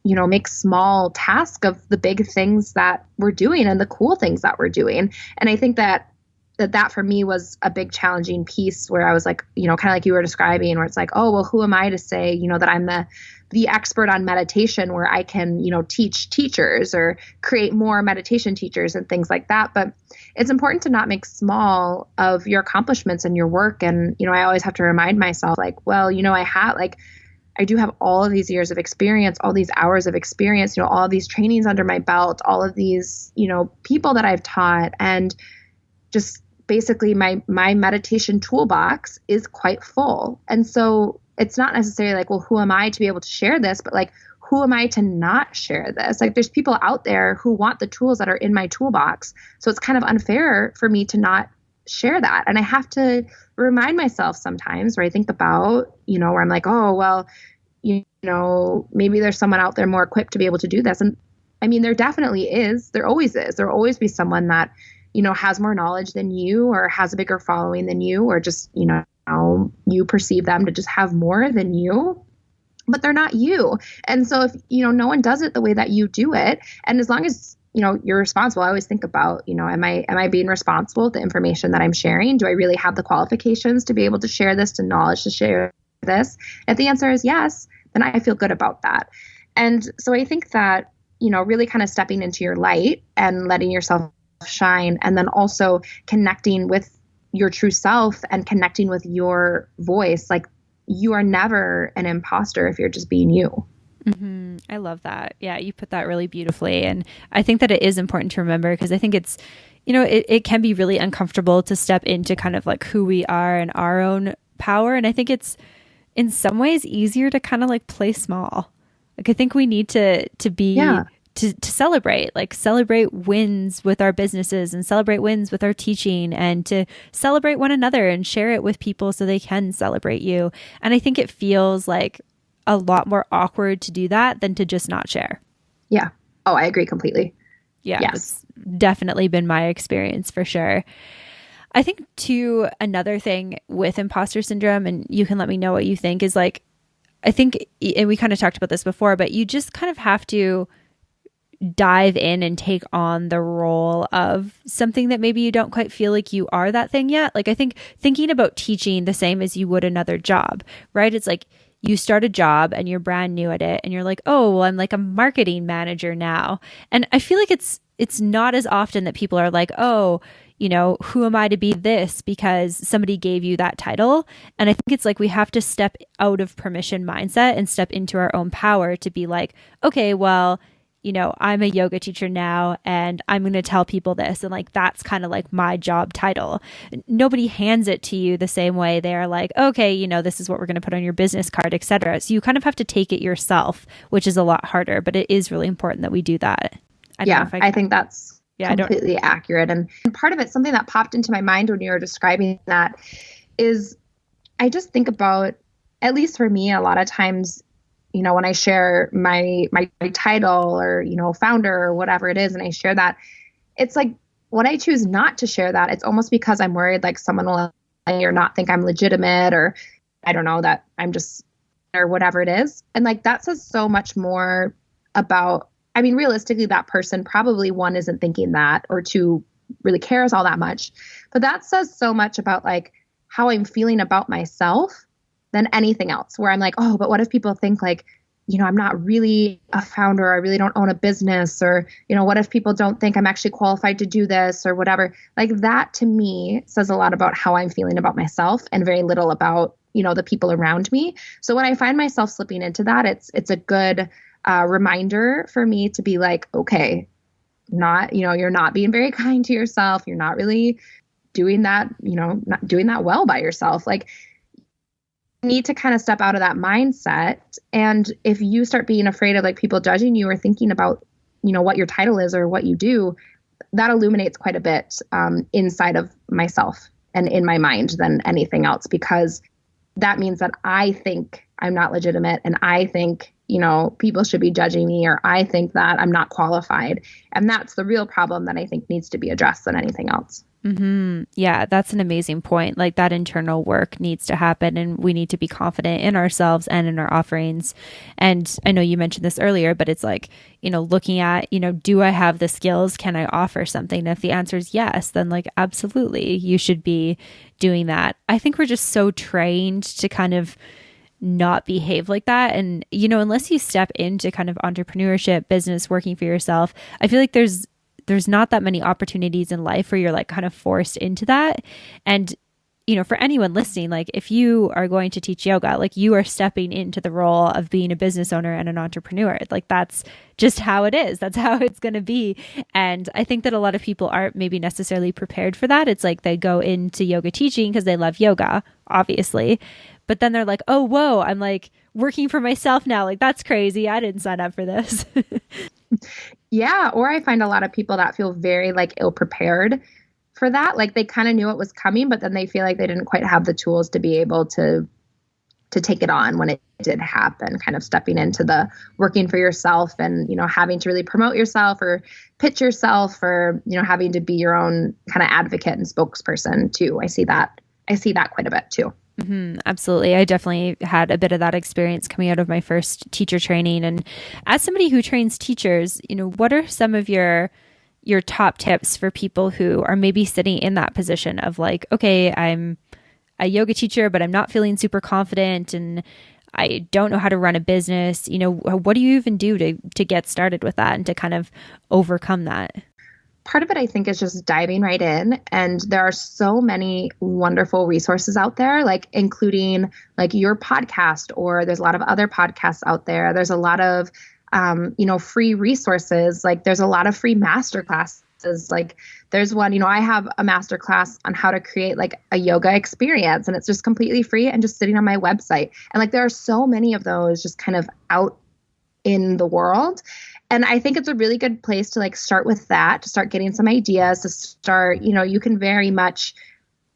you know, make small task of the big things that we're doing and the cool things that we're doing. And I think that for me was a big challenging piece where I was like, you know, kind of like you were describing, where it's like, oh, well, who am I to say, you know, that I'm the expert on meditation where I can, you know, teach teachers or create more meditation teachers and things like that. But it's important to not make small of your accomplishments and your work. And, you know, I always have to remind myself like, well, you know, I do have all of these years of experience, all these hours of experience, you know, all of these trainings under my belt, all of these, you know, people that I've taught, and just basically my meditation toolbox is quite full. And so it's not necessarily like, well, who am I to be able to share this? But like, who am I to not share this? Like, there's people out there who want the tools that are in my toolbox. So it's kind of unfair for me to not share that. And I have to remind myself sometimes, where I think about, you know, where I'm like, oh, well, you know, maybe there's someone out there more equipped to be able to do this. And I mean, there definitely is. There always is. There will always be someone that, you know, has more knowledge than you, or has a bigger following than you, or just, you know, you perceive them to just have more than you, but they're not you. And so if, you know, no one does it the way that you do it, and as long as, you know, you're responsible, I always think about, you know, am I being responsible with the information that I'm sharing? Do I really have the qualifications to be able to share this, to knowledge to share this? If the answer is yes, then I feel good about that. And so I think that, really kind of stepping into your light and letting yourself shine, and then also connecting with your true self and connecting with your voice. Like, you are never an imposter if you're just being you. Mm-hmm. I love that. Yeah, you put that really beautifully. And I think that it is important to remember, because I think it's, it can be really uncomfortable to step into kind of like who we are and our own power. And I think it's in some ways easier to kind of like play small. Like, I think we need to be, to celebrate wins with our businesses and celebrate wins with our teaching, and to celebrate one another and share it with people so they can celebrate you. And I think it feels like a lot more awkward to do that than to just not share. Yeah. Oh, I agree completely. Yeah. Yes. It's definitely been my experience for sure. I think too, another thing with imposter syndrome, and you can let me know what you think, is like, I think, and we kind of talked about this before, but you just kind of have to dive in and take on the role of something that maybe you don't quite feel like you are that thing yet. Like, I think thinking about teaching the same as you would another job, right? It's like, you start a job and you're brand new at it and you're like, oh, well, I'm like a marketing manager now. And I feel like it's not as often that people are like, oh, who am I to be this because somebody gave you that title? And I think it's like we have to step out of permission mindset and step into our own power to be like, okay, well, I'm a yoga teacher now and I'm going to tell people this. And like, that's kind of like my job title. Nobody hands it to you the same way. They're like, okay, this is what we're going to put on your business card, etc. So you kind of have to take it yourself, which is a lot harder, but it is really important that we do that. I think that's completely accurate. And part of it, something that popped into my mind when you were describing that, is I just think about, at least for me, a lot of times, when I share my title or, founder or whatever it is, and I share that, it's like when I choose not to share that, it's almost because I'm worried like someone will or not think I'm legitimate, or I don't know, that I'm just, or whatever it is. And like, that says so much more about, I mean, realistically, that person probably, one, isn't thinking that, or two, really cares all that much. But that says so much about like how I'm feeling about myself than anything else, where I'm like, oh, but what if people think like, I'm not really a founder, I really don't own a business, or, what if people don't think I'm actually qualified to do this or whatever? Like, that to me says a lot about how I'm feeling about myself and very little about, the people around me. So when I find myself slipping into that, it's a good reminder for me to be like, okay, you're not being very kind to yourself. You're not really doing that, not doing that well by yourself. Like, need to kind of step out of that mindset. And if you start being afraid of like people judging you or thinking about, what your title is or what you do, that illuminates quite a bit inside of myself and in my mind than anything else, because that means that I think I'm not legitimate, and I think, people should be judging me, or I think that I'm not qualified. And that's the real problem that I think needs to be addressed than anything else. Mm-hmm. Yeah, that's an amazing point. Like, that internal work needs to happen, and we need to be confident in ourselves and in our offerings. And I know you mentioned this earlier, but it's like, looking at, do I have the skills? Can I offer something? And if the answer is yes, then like, absolutely, you should be doing that. I think we're just so trained to kind of not behave like that. And, unless you step into kind of entrepreneurship, business, working for yourself, I feel like there's not that many opportunities in life where you're like kind of forced into that. And, for anyone listening, like, if you are going to teach yoga, like, you are stepping into the role of being a business owner and an entrepreneur. Like, that's just how it is. That's how it's going to be. And I think that a lot of people aren't maybe necessarily prepared for that. It's like they go into yoga teaching because they love yoga, obviously. But then they're like, oh, whoa, I'm like working for myself now. Like, that's crazy. I didn't sign up for this. Yeah. Or I find a lot of people that feel very like ill prepared for that. Like, they kind of knew it was coming, but then they feel like they didn't quite have the tools to be able to take it on when it did happen, kind of stepping into the working for yourself and, having to really promote yourself or pitch yourself, or, having to be your own kind of advocate and spokesperson too. I see that quite a bit too. Mm-hmm, absolutely. I definitely had a bit of that experience coming out of my first teacher training. And as somebody who trains teachers, what are some of your top tips for people who are maybe sitting in that position of like, okay, I'm a yoga teacher, but I'm not feeling super confident, and I don't know how to run a business. What do you even do to get started with that and to kind of overcome that? Part of it, I think, is just diving right in. And there are so many wonderful resources out there, like including like your podcast, or there's a lot of other podcasts out there. There's a lot of, free resources. Like there's a lot of free masterclasses. Like there's one, I have a masterclass on how to create like a yoga experience, and it's just completely free and just sitting on my website. And like there are so many of those just kind of out in the world. And I think it's a really good place to like start with that, to start getting some ideas, to start, you can very much,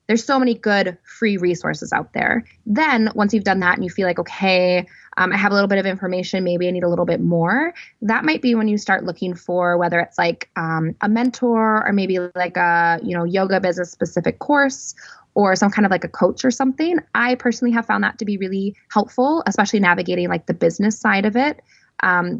there's so many good free resources out there. Then once you've done that and you feel like, okay, I have a little bit of information, maybe I need a little bit more, that might be when you start looking for whether it's like a mentor, or maybe like a, yoga business specific course, or some kind of like a coach or something. I personally have found that to be really helpful, especially navigating like the business side of it.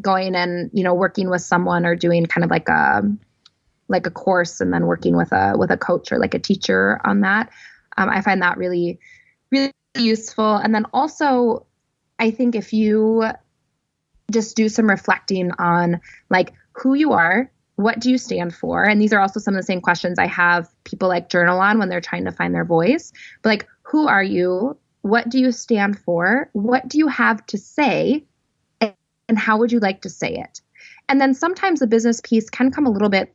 Going and, working with someone, or doing kind of like a course, and then working with a coach or like a teacher on that. I find that really, really useful. And then also, I think if you just do some reflecting on like who you are, what do you stand for? And these are also some of the same questions I have people like journal on when they're trying to find their voice. But like, who are you? What do you stand for? What do you have to say? And how would you like to say it? And then sometimes the business piece can come a little bit,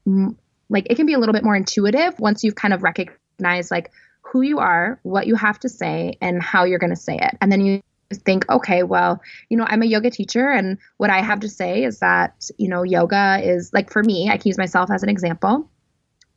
like it can be a little bit more intuitive once you've kind of recognized like who you are, what you have to say, and how you're going to say it. And then you think, okay, well, I'm a yoga teacher, and what I have to say is that, yoga is like, for me, I can use myself as an example.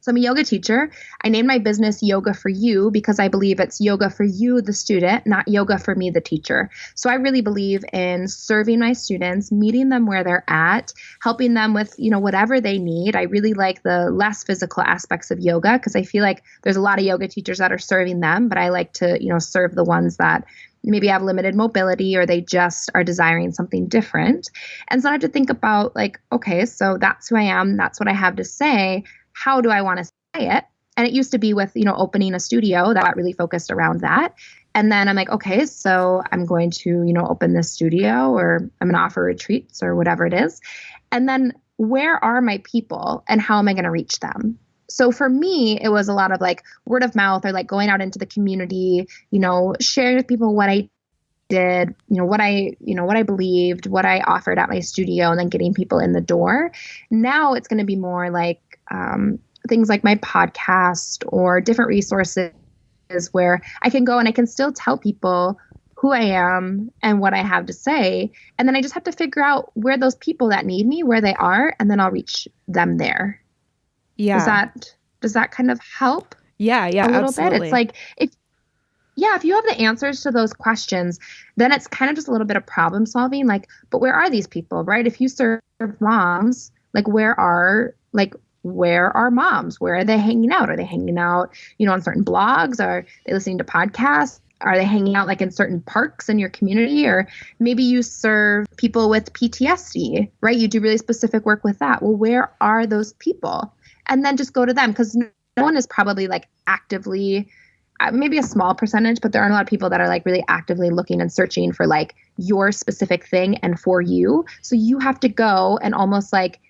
So I'm a yoga teacher. I named my business Yoga for You because I believe it's yoga for you, the student, not yoga for me, the teacher. So I really believe in serving my students, meeting them where they're at, helping them with, whatever they need. I really like the less physical aspects of yoga because I feel like there's a lot of yoga teachers that are serving them, but I like to, serve the ones that maybe have limited mobility, or they just are desiring something different. And so I have to think about like, okay, so that's who I am. That's what I have to say. How do I want to say it? And it used to be with, opening a studio that got really focused around that. And then I'm like, okay, so I'm going to, open this studio, or I'm going to offer retreats or whatever it is. And then where are my people and how am I going to reach them? So for me, it was a lot of like word of mouth, or like going out into the community, sharing with people what I did, what I believed, what I offered at my studio, and then getting people in the door. Now it's going to be more like things like my podcast or different resources where I can go and I can still tell people who I am and what I have to say. And then I just have to figure out where those people that need me, where they are, and then I'll reach them there. Yeah. Does that kind of help? Yeah, a little absolutely. bit. It's like if you have the answers to those questions, then it's kind of just a little bit of problem solving. Like, but where are these people, right? If you serve moms, like where are moms? Where are they hanging out? Are they hanging out, on certain blogs? Are they listening to podcasts? Are they hanging out like in certain parks in your community? Or maybe you serve people with PTSD, right? You do really specific work with that. Well, where are those people? And then just go to them, because no one is probably like actively, maybe a small percentage, but there aren't a lot of people that are like really actively looking and searching for like your specific thing and for you. So you have to go and almost like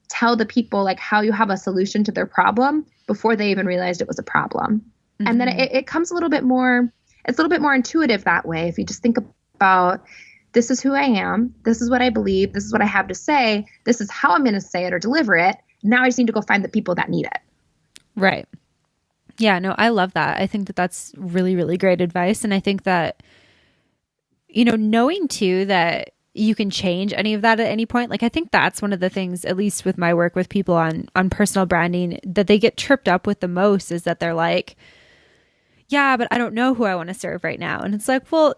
tell the people like how you have a solution to their problem before they even realized it was a problem. Mm-hmm. And then it comes a little bit more, it's a little bit more intuitive that way. If you just think about, this is who I am, this is what I believe, this is what I have to say, this is how I'm going to say it or deliver it. Now I just need to go find the people that need it. Right. Yeah, no, I love that. I think that that's really, really great advice. And I think that, knowing too that you can change any of that at any point. Like, I think that's one of the things, at least with my work with people on personal branding, that they get tripped up with the most, is that they're like, yeah, but I don't know who I want to serve right now. And it's like, well,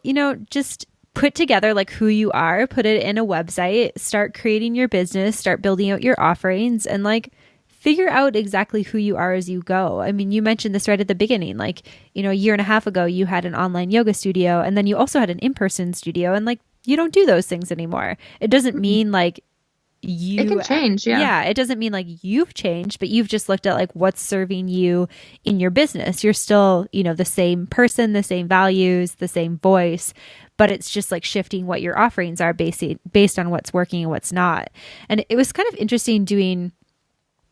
just put together like who you are, put it in a website, start creating your business, start building out your offerings, and like figure out exactly who you are as you go. I mean, you mentioned this right at the beginning, like, a year and a half ago, you had an online yoga studio, and then you also had an in-person studio, and like, you don't do those things anymore. It doesn't mean like you, it can change. yeah, it doesn't mean like you've changed, but you've just looked at like what's serving you in your business. You're still, the same person, the same values, the same voice, but it's just like shifting what your offerings are based on what's working and what's not. And it was kind of interesting doing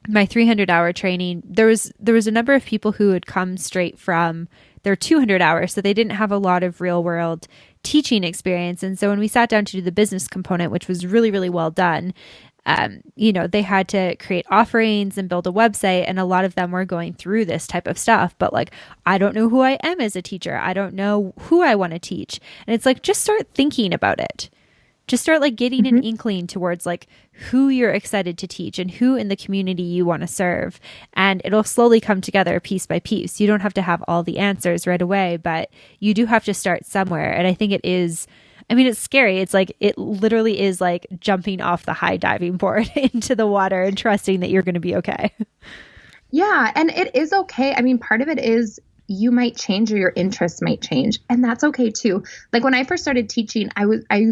my 300-hour training. There was a number of people who had come straight from their 200 hours, so they didn't have a lot of real world teaching experience. And so when we sat down to do the business component, which was really, really well done, they had to create offerings and build a website. And a lot of them were going through this type of stuff. But like, I don't know who I am as a teacher. I don't know who I want to teach. And it's like, just start thinking about it. Just start like getting an inkling towards like who you're excited to teach and who in the community you want to serve. And it'll slowly come together piece by piece. You don't have to have all the answers right away, but you do have to start somewhere. And I think it's scary. It's like, it literally is like jumping off the high diving board into the water and trusting that you're going to be okay. Yeah. And it is okay. I mean, part of it is you might change or your interests might change. And that's okay too. Like when I first started teaching, I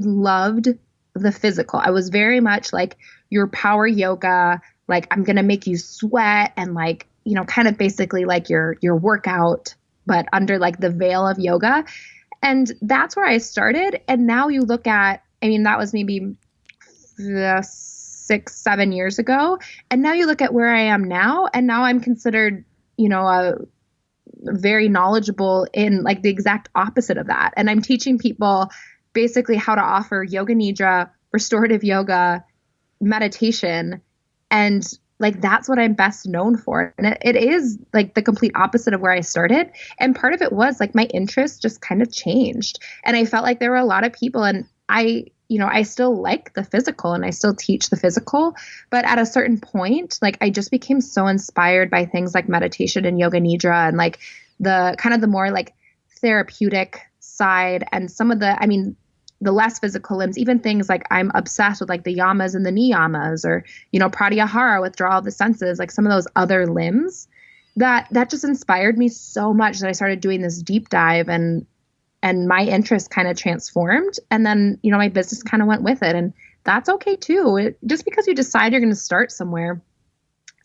loved the physical. I was very much like your power yoga, like I'm going to make you sweat and like, kind of basically like your workout, but under like the veil of yoga. And that's where I started. And now you look at, that was maybe 6-7 years ago. And now you look at where I am now. And now I'm considered, very knowledgeable in like the exact opposite of that. And I'm teaching people basically how to offer yoga nidra, restorative yoga, meditation. And like, that's what I'm best known for. And it is like the complete opposite of where I started. And part of it was like my interests just kind of changed. And I felt like there were a lot of people, and I still like the physical and I still teach the physical, but at a certain point, like I just became so inspired by things like meditation and yoga nidra and like the kind of the more like therapeutic side and some of the less physical limbs, even things like I'm obsessed with like the yamas and the niyamas or, pratyahara, withdrawal of the senses, like some of those other limbs that just inspired me so much that I started doing this deep dive and my interest kind of transformed. And then, my business kind of went with it. And that's okay too. Just because you decide you're going to start somewhere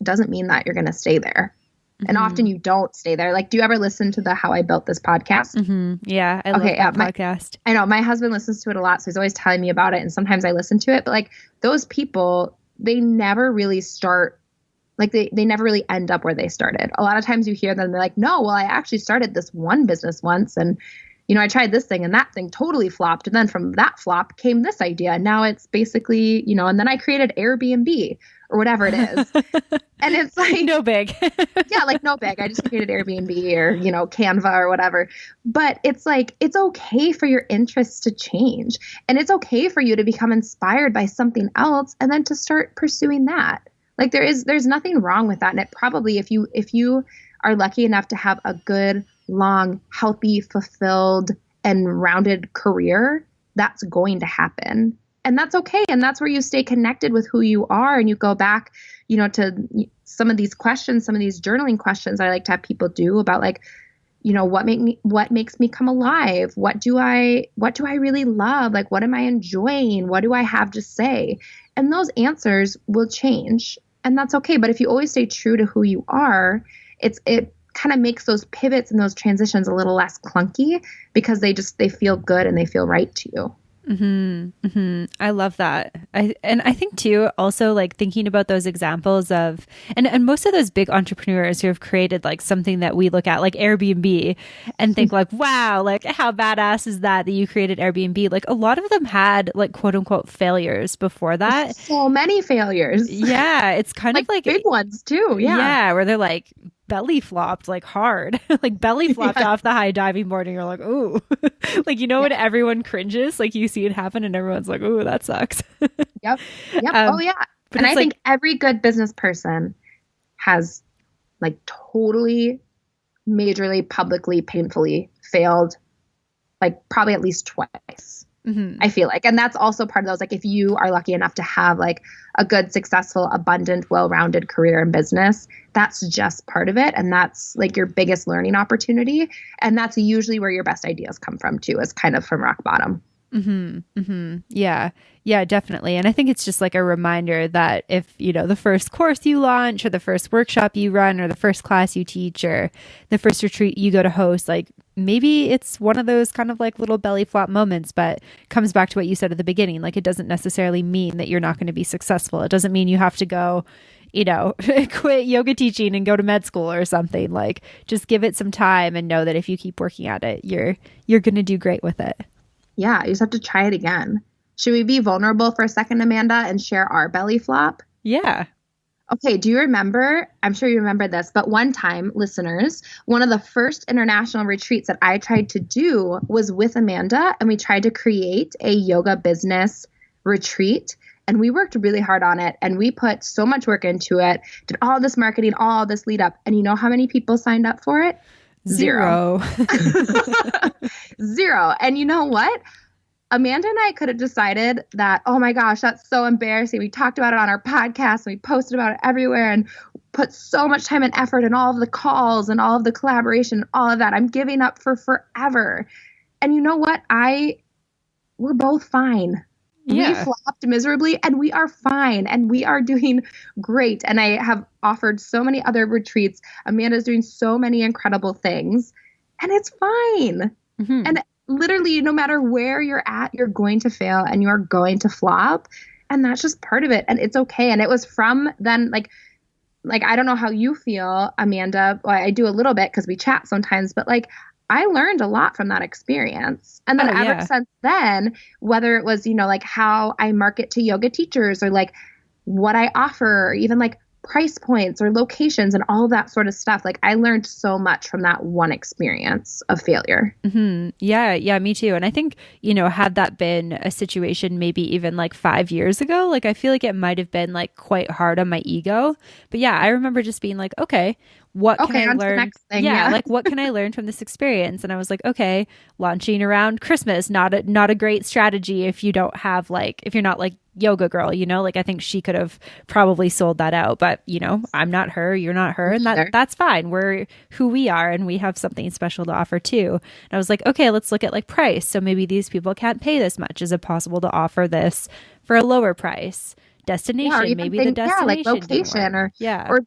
doesn't mean that you're going to stay there. Mm-hmm. And often you don't stay there. Like, do you ever listen to the How I Built This podcast? Mm-hmm. Yeah, I love that podcast. I know my husband listens to it a lot. So he's always telling me about it. And sometimes I listen to it. But like those people, they never really start. Like they never really end up where they started. A lot of times you hear them, they're like, no, well, I actually started this one business once. And I tried this thing and that thing totally flopped. And then from that flop came this idea. And now it's basically, and then I created Airbnb or whatever it is. And it's like, no big. Yeah, like no big. I just created Airbnb or, Canva or whatever. But it's like, it's okay for your interests to change. And it's okay for you to become inspired by something else and then to start pursuing that. Like there's nothing wrong with that. And it probably, if you are lucky enough to have a good, long, healthy, fulfilled, and rounded career, that's going to happen. And that's okay. And that's where you stay connected with who you are. And you go back, to some of these questions, some of these journaling questions I like to have people do about like, what makes me come alive? What do I really love? Like, what am I enjoying? What do I have to say? And those answers will change. And that's okay. But if you always stay true to who you are, it kind of makes those pivots and those transitions a little less clunky because they feel good and they feel right to you. Mm-hmm. Mm-hmm. I love that. I think too, also like thinking about those examples of, and most of those big entrepreneurs who have created like something that we look at like Airbnb and think like, wow, like how badass is that you created Airbnb? Like a lot of them had like quote unquote failures before that. So many failures. Yeah. It's kind of like big ones too. Yeah. Yeah. Where they're like, belly flopped like hard, like belly flopped off the high diving board and you're like, ooh, like, when everyone cringes, like you see it happen and everyone's like, ooh, that sucks. Yep. Oh yeah. And I think every good business person has like totally majorly, publicly, painfully failed, like probably at least twice. Mm-hmm. I feel like. And that's also part of those, like if you are lucky enough to have like a good, successful, abundant, well-rounded career in business, that's just part of it. And that's like your biggest learning opportunity. And that's usually where your best ideas come from too, is kind of from rock bottom. Yeah. Yeah, definitely. And I think it's just like a reminder that if, the first course you launch or the first workshop you run or the first class you teach or the first retreat you go to host, like maybe it's one of those kind of like little belly flop moments, but it comes back to what you said at the beginning. Like it doesn't necessarily mean that you're not going to be successful. It doesn't mean you have to go, quit yoga teaching and go to med school or something. Like just give it some time and know that if you keep working at it, you're going to do great with it. Yeah, you just have to try it again. Should we be vulnerable for a second, Amanda, and share our belly flop? Yeah. Okay, do you remember? I'm sure you remember this, but one time, listeners, one of the first international retreats that I tried to do was with Amanda, and we tried to create a yoga business retreat. And we worked really hard on it, and we put so much work into it, did all this marketing, all this lead up. And you know how many people signed up for it? Zero. Zero. And you know what? Amanda and I could have decided that, oh my gosh, that's so embarrassing. We talked about it on our podcast and we posted about it everywhere and put so much time and effort in all of the calls and all of the collaboration and all of that. I'm giving up for forever. And you know what? We're both fine. Yeah. We flopped miserably and we are fine and we are doing great. And I have offered so many other retreats. Amanda's doing so many incredible things and it's fine. And literally, no matter where you're at, you're going to fail and you're going to flop. And that's just part of it. And it's okay. And it was from then, like, I don't know how you feel, Amanda. Well, I do a little bit because we chat sometimes, but like, I learned a lot from that experience. And then ever since then, whether it was, like how I market to yoga teachers or like what I offer, or even like price points or locations and all that sort of stuff. Like I learned so much from that one experience of failure. Yeah, me too. And I think, had that been a situation maybe even like 5 years ago, like I feel like it might have been like quite hard on my ego. But yeah, I remember just being like, okay, what can I learn? Next thing, yeah. Like what can I learn from this experience? And I was like, okay, launching around Christmas, not a great strategy if you don't have if you're not like yoga girl, like I think she could have probably sold that out, but I'm not her, you're not her, and that's fine. We're who we are and we have something special to offer too. And I was like, okay, let's look at like price. So maybe these people can't pay this much. Is it possible to offer this for a lower price? Destination, maybe the destination, like location or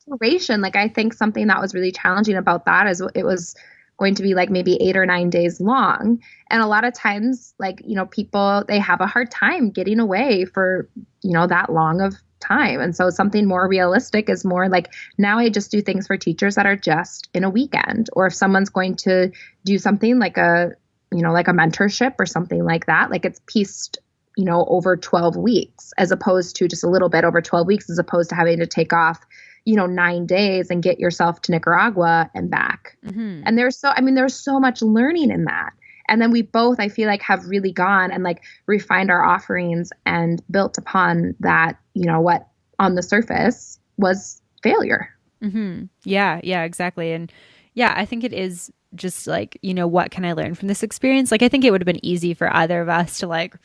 duration. Like I think something that was really challenging about that is it was going to be like maybe 8 or 9 days long. And a lot of times, like, people, they have a hard time getting away for, that long of time. And so something more realistic is more like now I just do things for teachers that are just in a weekend, or if someone's going to do something like a mentorship or something like that, like it's pieced over 12 weeks as opposed to just a little bit over 12 weeks, as opposed to having to take off, 9 days and get yourself to Nicaragua and back. And there's so much learning in that. And then we both, I feel like, have really gone and like refined our offerings and built upon that, what on the surface was failure. Yeah, exactly. And yeah, I think it is just like, what can I learn from this experience? Like, I think it would have been easy for either of us to like,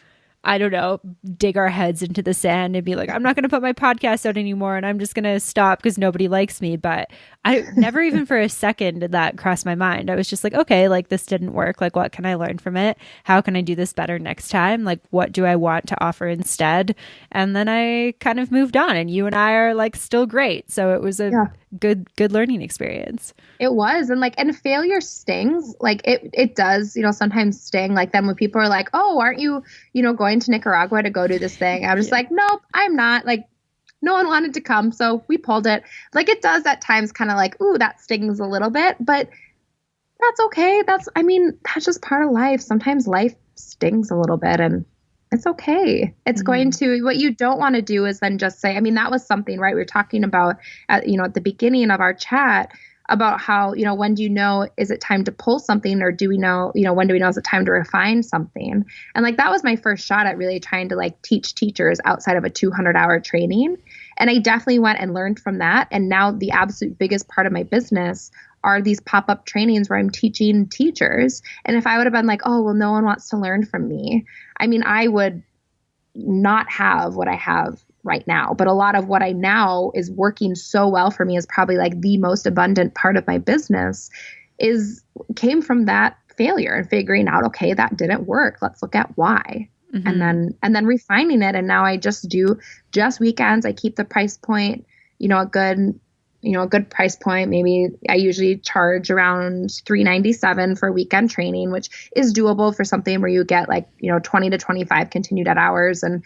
I don't know, dig our heads into the sand and be like, I'm not going to put my podcast out anymore and I'm just going to stop because nobody likes me. But I never even for a second did that cross my mind. I was just like, okay, like this didn't work. Like, what can I learn from it? How can I do this better next time? Like, what do I want to offer instead? And then I kind of moved on, and you and I are like still great. So it was a good learning experience. It was. And failure stings. Like it does, sometimes sting. Like then when people are like, oh, aren't you, going to Nicaragua to go do this thing? I'm just like, nope, I'm not. Like no one wanted to come, so we pulled it. Like it does at times kind of like, ooh, that stings a little bit, but that's okay. That's just part of life. Sometimes life stings a little bit and it's okay. It's going to, what you don't want to do is then just say, that was something, right? We were talking about, at the beginning of our chat about how, when do you know, is it time to pull something, or do we know, when do we know is it time to refine something? And like, that was my first shot at really trying to like teach teachers outside of a 200-hour training. And I definitely went and learned from that. And now the absolute biggest part of my business are these pop-up trainings where I'm teaching teachers. And if I would have been like, oh, well, no one wants to learn from me, I would not have what I have right now. But a lot of what I now is working so well for me is probably like the most abundant part of my business came from that failure and figuring out, okay, that didn't work. Let's look at why. Mm-hmm. And then refining it. And now I just do just weekends. I keep the price point, a good price point. Maybe I usually charge around $397 for weekend training, which is doable for something where you get 20 to 25 continued ed hours. And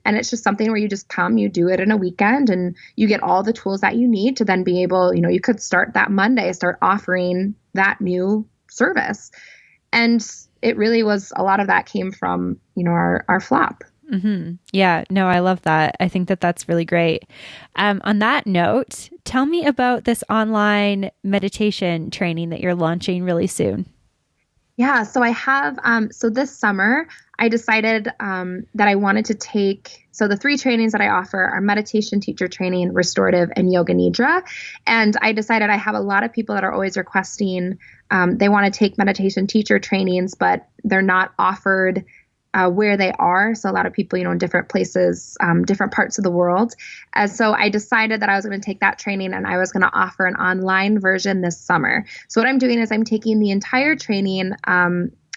it's just something where you just come, you do it in a weekend, and you get all the tools that you need to then be able, you could start that Monday, start offering that new service. And it really was, a lot of that came from, our flop. Mm-hmm. Yeah, no, I love that. I think that that's really great. On that note, tell me about this online meditation training that you're launching really soon. Yeah, so I have, so this summer, I decided that I wanted to take, so the 3 trainings that I offer are meditation teacher training, restorative, and yoga nidra. And I decided, I have a lot of people that are always requesting, they want to take meditation teacher trainings, but they're not offered where they are. So a lot of people, in different places, different parts of the world. And so I decided that I was going to take that training and I was going to offer an online version this summer. So what I'm doing is I'm taking the entire training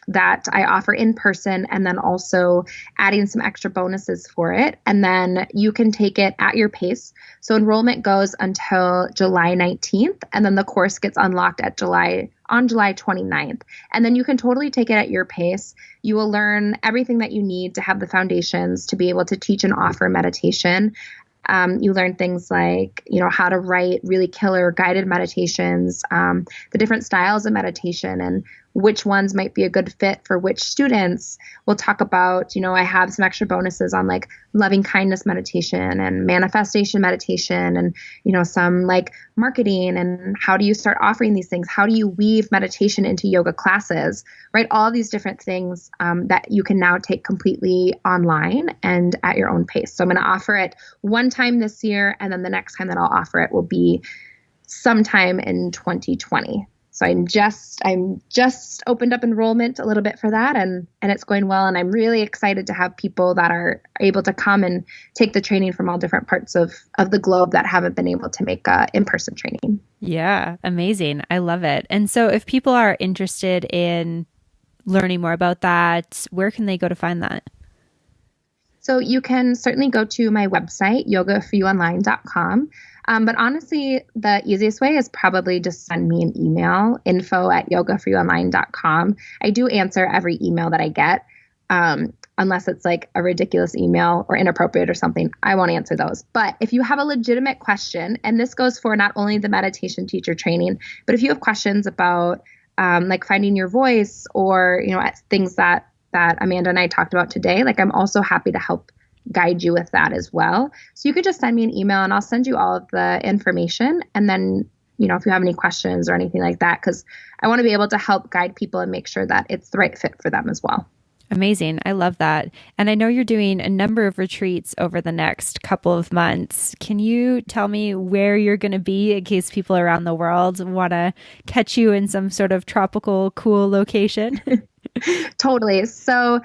that I offer in person and then also adding some extra bonuses for it. And then you can take it at your pace. So enrollment goes until July 19th, and then the course gets unlocked on July 29th. And then you can totally take it at your pace. You will learn everything that you need to have the foundations to be able to teach and offer meditation. You learn things like, how to write really killer guided meditations, the different styles of meditation, and which ones might be a good fit for which students. We'll talk about, I have some extra bonuses on like loving kindness meditation and manifestation meditation and, some like marketing and how do you start offering these things? How do you weave meditation into yoga classes, right? All these different things that you can now take completely online and at your own pace. So I'm going to offer it one time this year, and then the next time that I'll offer it will be sometime in 2020. So I'm just opened up enrollment a little bit for that, and it's going well. And I'm really excited to have people that are able to come and take the training from all different parts of the globe that haven't been able to make in-person training. Yeah, amazing. I love it. And so if people are interested in learning more about that, where can they go to find that? So you can certainly go to my website, yogaforyouonline.com. But honestly, the easiest way is probably just send me an email, info@yogaforyouonline.com. I do answer every email that I get, unless it's like a ridiculous email or inappropriate or something. I won't answer those. But if you have a legitimate question, and this goes for not only the meditation teacher training, but if you have questions about like finding your voice or, things that Amanda and I talked about today, like I'm also happy to help guide you with that as well. So you could just send me an email and I'll send you all of the information. And then, if you have any questions or anything like that, because I want to be able to help guide people and make sure that it's the right fit for them as well. Amazing. I love that. And I know you're doing a number of retreats over the next couple of months. Can you tell me where you're going to be in case people around the world want to catch you in some sort of tropical, cool location? Totally. So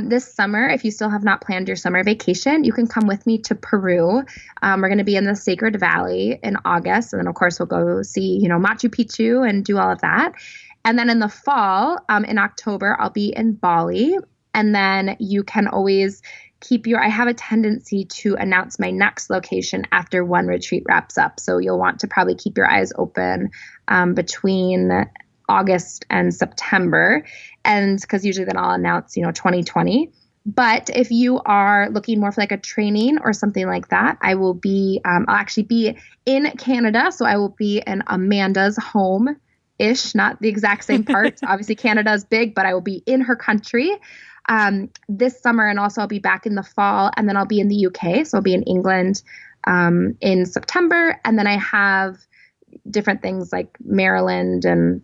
this summer, if you still have not planned your summer vacation, you can come with me to Peru. We're going to be in the Sacred Valley in August. And then, of course, we'll go see, Machu Picchu and do all of that. And then in the fall, in October, I'll be in Bali. And then you can always I have a tendency to announce my next location after one retreat wraps up. So you'll want to probably keep your eyes open between August and September. And because usually then I'll announce, 2020. But if you are looking more for like a training or something like that, I will be, I'll actually be in Canada. So I will be in Amanda's home-ish, not the exact same part. Obviously Canada is big, but I will be in her country this summer. And also I'll be back in the fall, and then I'll be in the UK. So I'll be in England in September. And then I have different things like Maryland and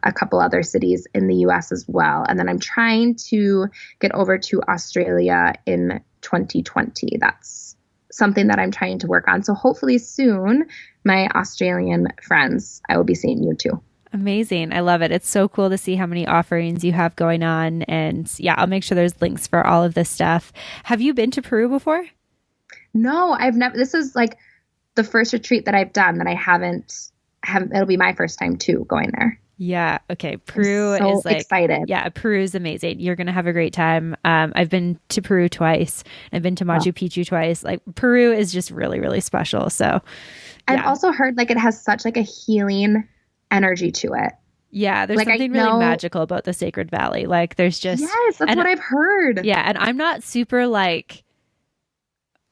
a couple other cities in the US as well. And then I'm trying to get over to Australia in 2020. That's something that I'm trying to work on. So hopefully soon, my Australian friends, I will be seeing you too. Amazing. I love it. It's so cool to see how many offerings you have going on. And yeah, I'll make sure there's links for all of this stuff. Have you been to Peru before? No, I've never. This is like the first retreat that I've done that I haven't, it'll be my first time too going there. Yeah. Okay. Peru I'm so is like, excited. yeah, Peru is amazing. You're going to have a great time. I've been to Peru twice. I've been to Machu Picchu twice. Like Peru is just really, really special. So I've yeah. also heard like it has such like a healing energy to it. Yeah. There's Like I something really know, magical about the Sacred Valley. Like there's just, yes, that's and what I've heard. yeah. And I'm not super like,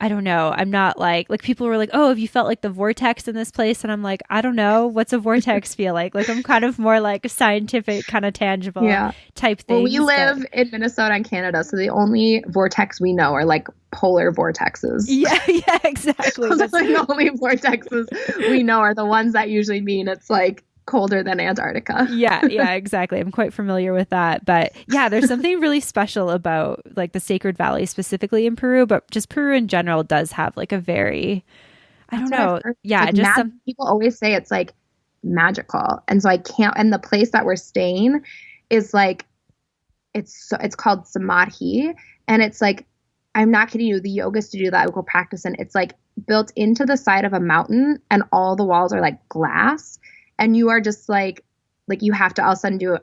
I don't know. I'm not like people were like, oh, have you felt like the vortex in this place? And I'm like, I don't know. What's a vortex feel like? Like I'm kind of more like scientific, kind of tangible type Well, things. we live in Minnesota and Canada, so the only vortex we know are like polar vortexes. Yeah, exactly. Those are like the only vortexes we know are the ones that usually mean it's like colder than Antarctica. Yeah, exactly. I'm quite familiar with that. But yeah, there's something really special about like the Sacred Valley, specifically in Peru, but just Peru in general does have like a very, I don't know. Yeah, like just people always say it's like magical. And so I can't, and the place that we're staying is like, it's called Samadhi. And it's like, I'm not kidding you, the yoga studio that I go practice in, it's like built into the side of a mountain and all the walls are like glass. And you are just like you have to, I'll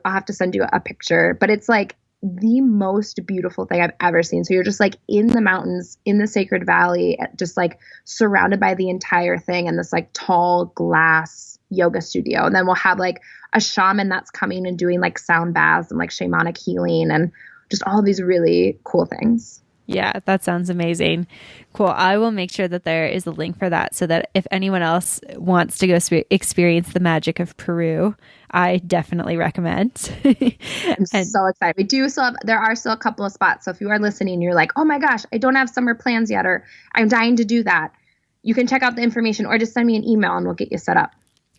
have to send you a picture, but it's like the most beautiful thing I've ever seen. So you're just like in the mountains, in the Sacred Valley, just like surrounded by the entire thing and this like tall glass yoga studio. And then we'll have like a shaman that's coming and doing like sound baths and like shamanic healing and just all of these really cool things. Yeah, that sounds amazing. Cool. I will make sure that there is a link for that so that if anyone else wants to go experience the magic of Peru, I definitely recommend. I'm so excited. There are still a couple of spots. So if you are listening, you're like, oh my gosh, I don't have summer plans yet, or I'm dying to do that. You can check out the information or just send me an email and we'll get you set up.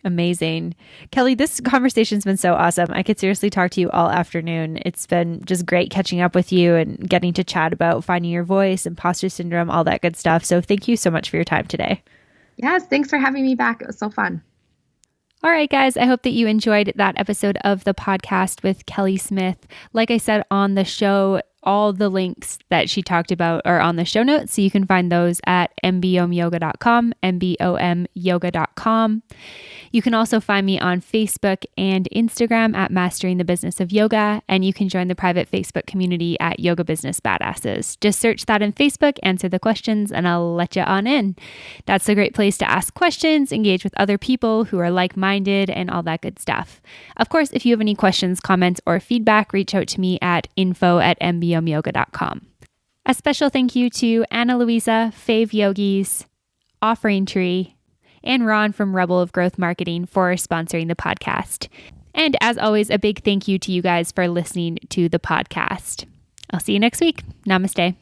Amazing. Kelly, this conversation's been so awesome. I could seriously talk to you all afternoon. It's been just great catching up with you and getting to chat about finding your voice, imposter syndrome, all that good stuff. So thank you so much for your time today. Yes, thanks for having me back. It was so fun. All right, guys, I hope that you enjoyed that episode of the podcast with Kelly Smith. Like I said on the show, all the links that she talked about are on the show notes. So you can find those at mbomyoga.com, mbomyoga.com. You can also find me on Facebook and Instagram at Mastering the Business of Yoga, and you can join the private Facebook community at Yoga Business Badasses. Just search that in Facebook, answer the questions, and I'll let you on in. That's a great place to ask questions, engage with other people who are like-minded, and all that good stuff. Of course, if you have any questions, comments, or feedback, reach out to me at info@mbomyoga.com. A special thank you to Anna Louisa, FavYogis, Offering Tree, and Ron from Rebel of Growth Marketing for sponsoring the podcast. And as always, a big thank you to you guys for listening to the podcast. I'll see you next week. Namaste.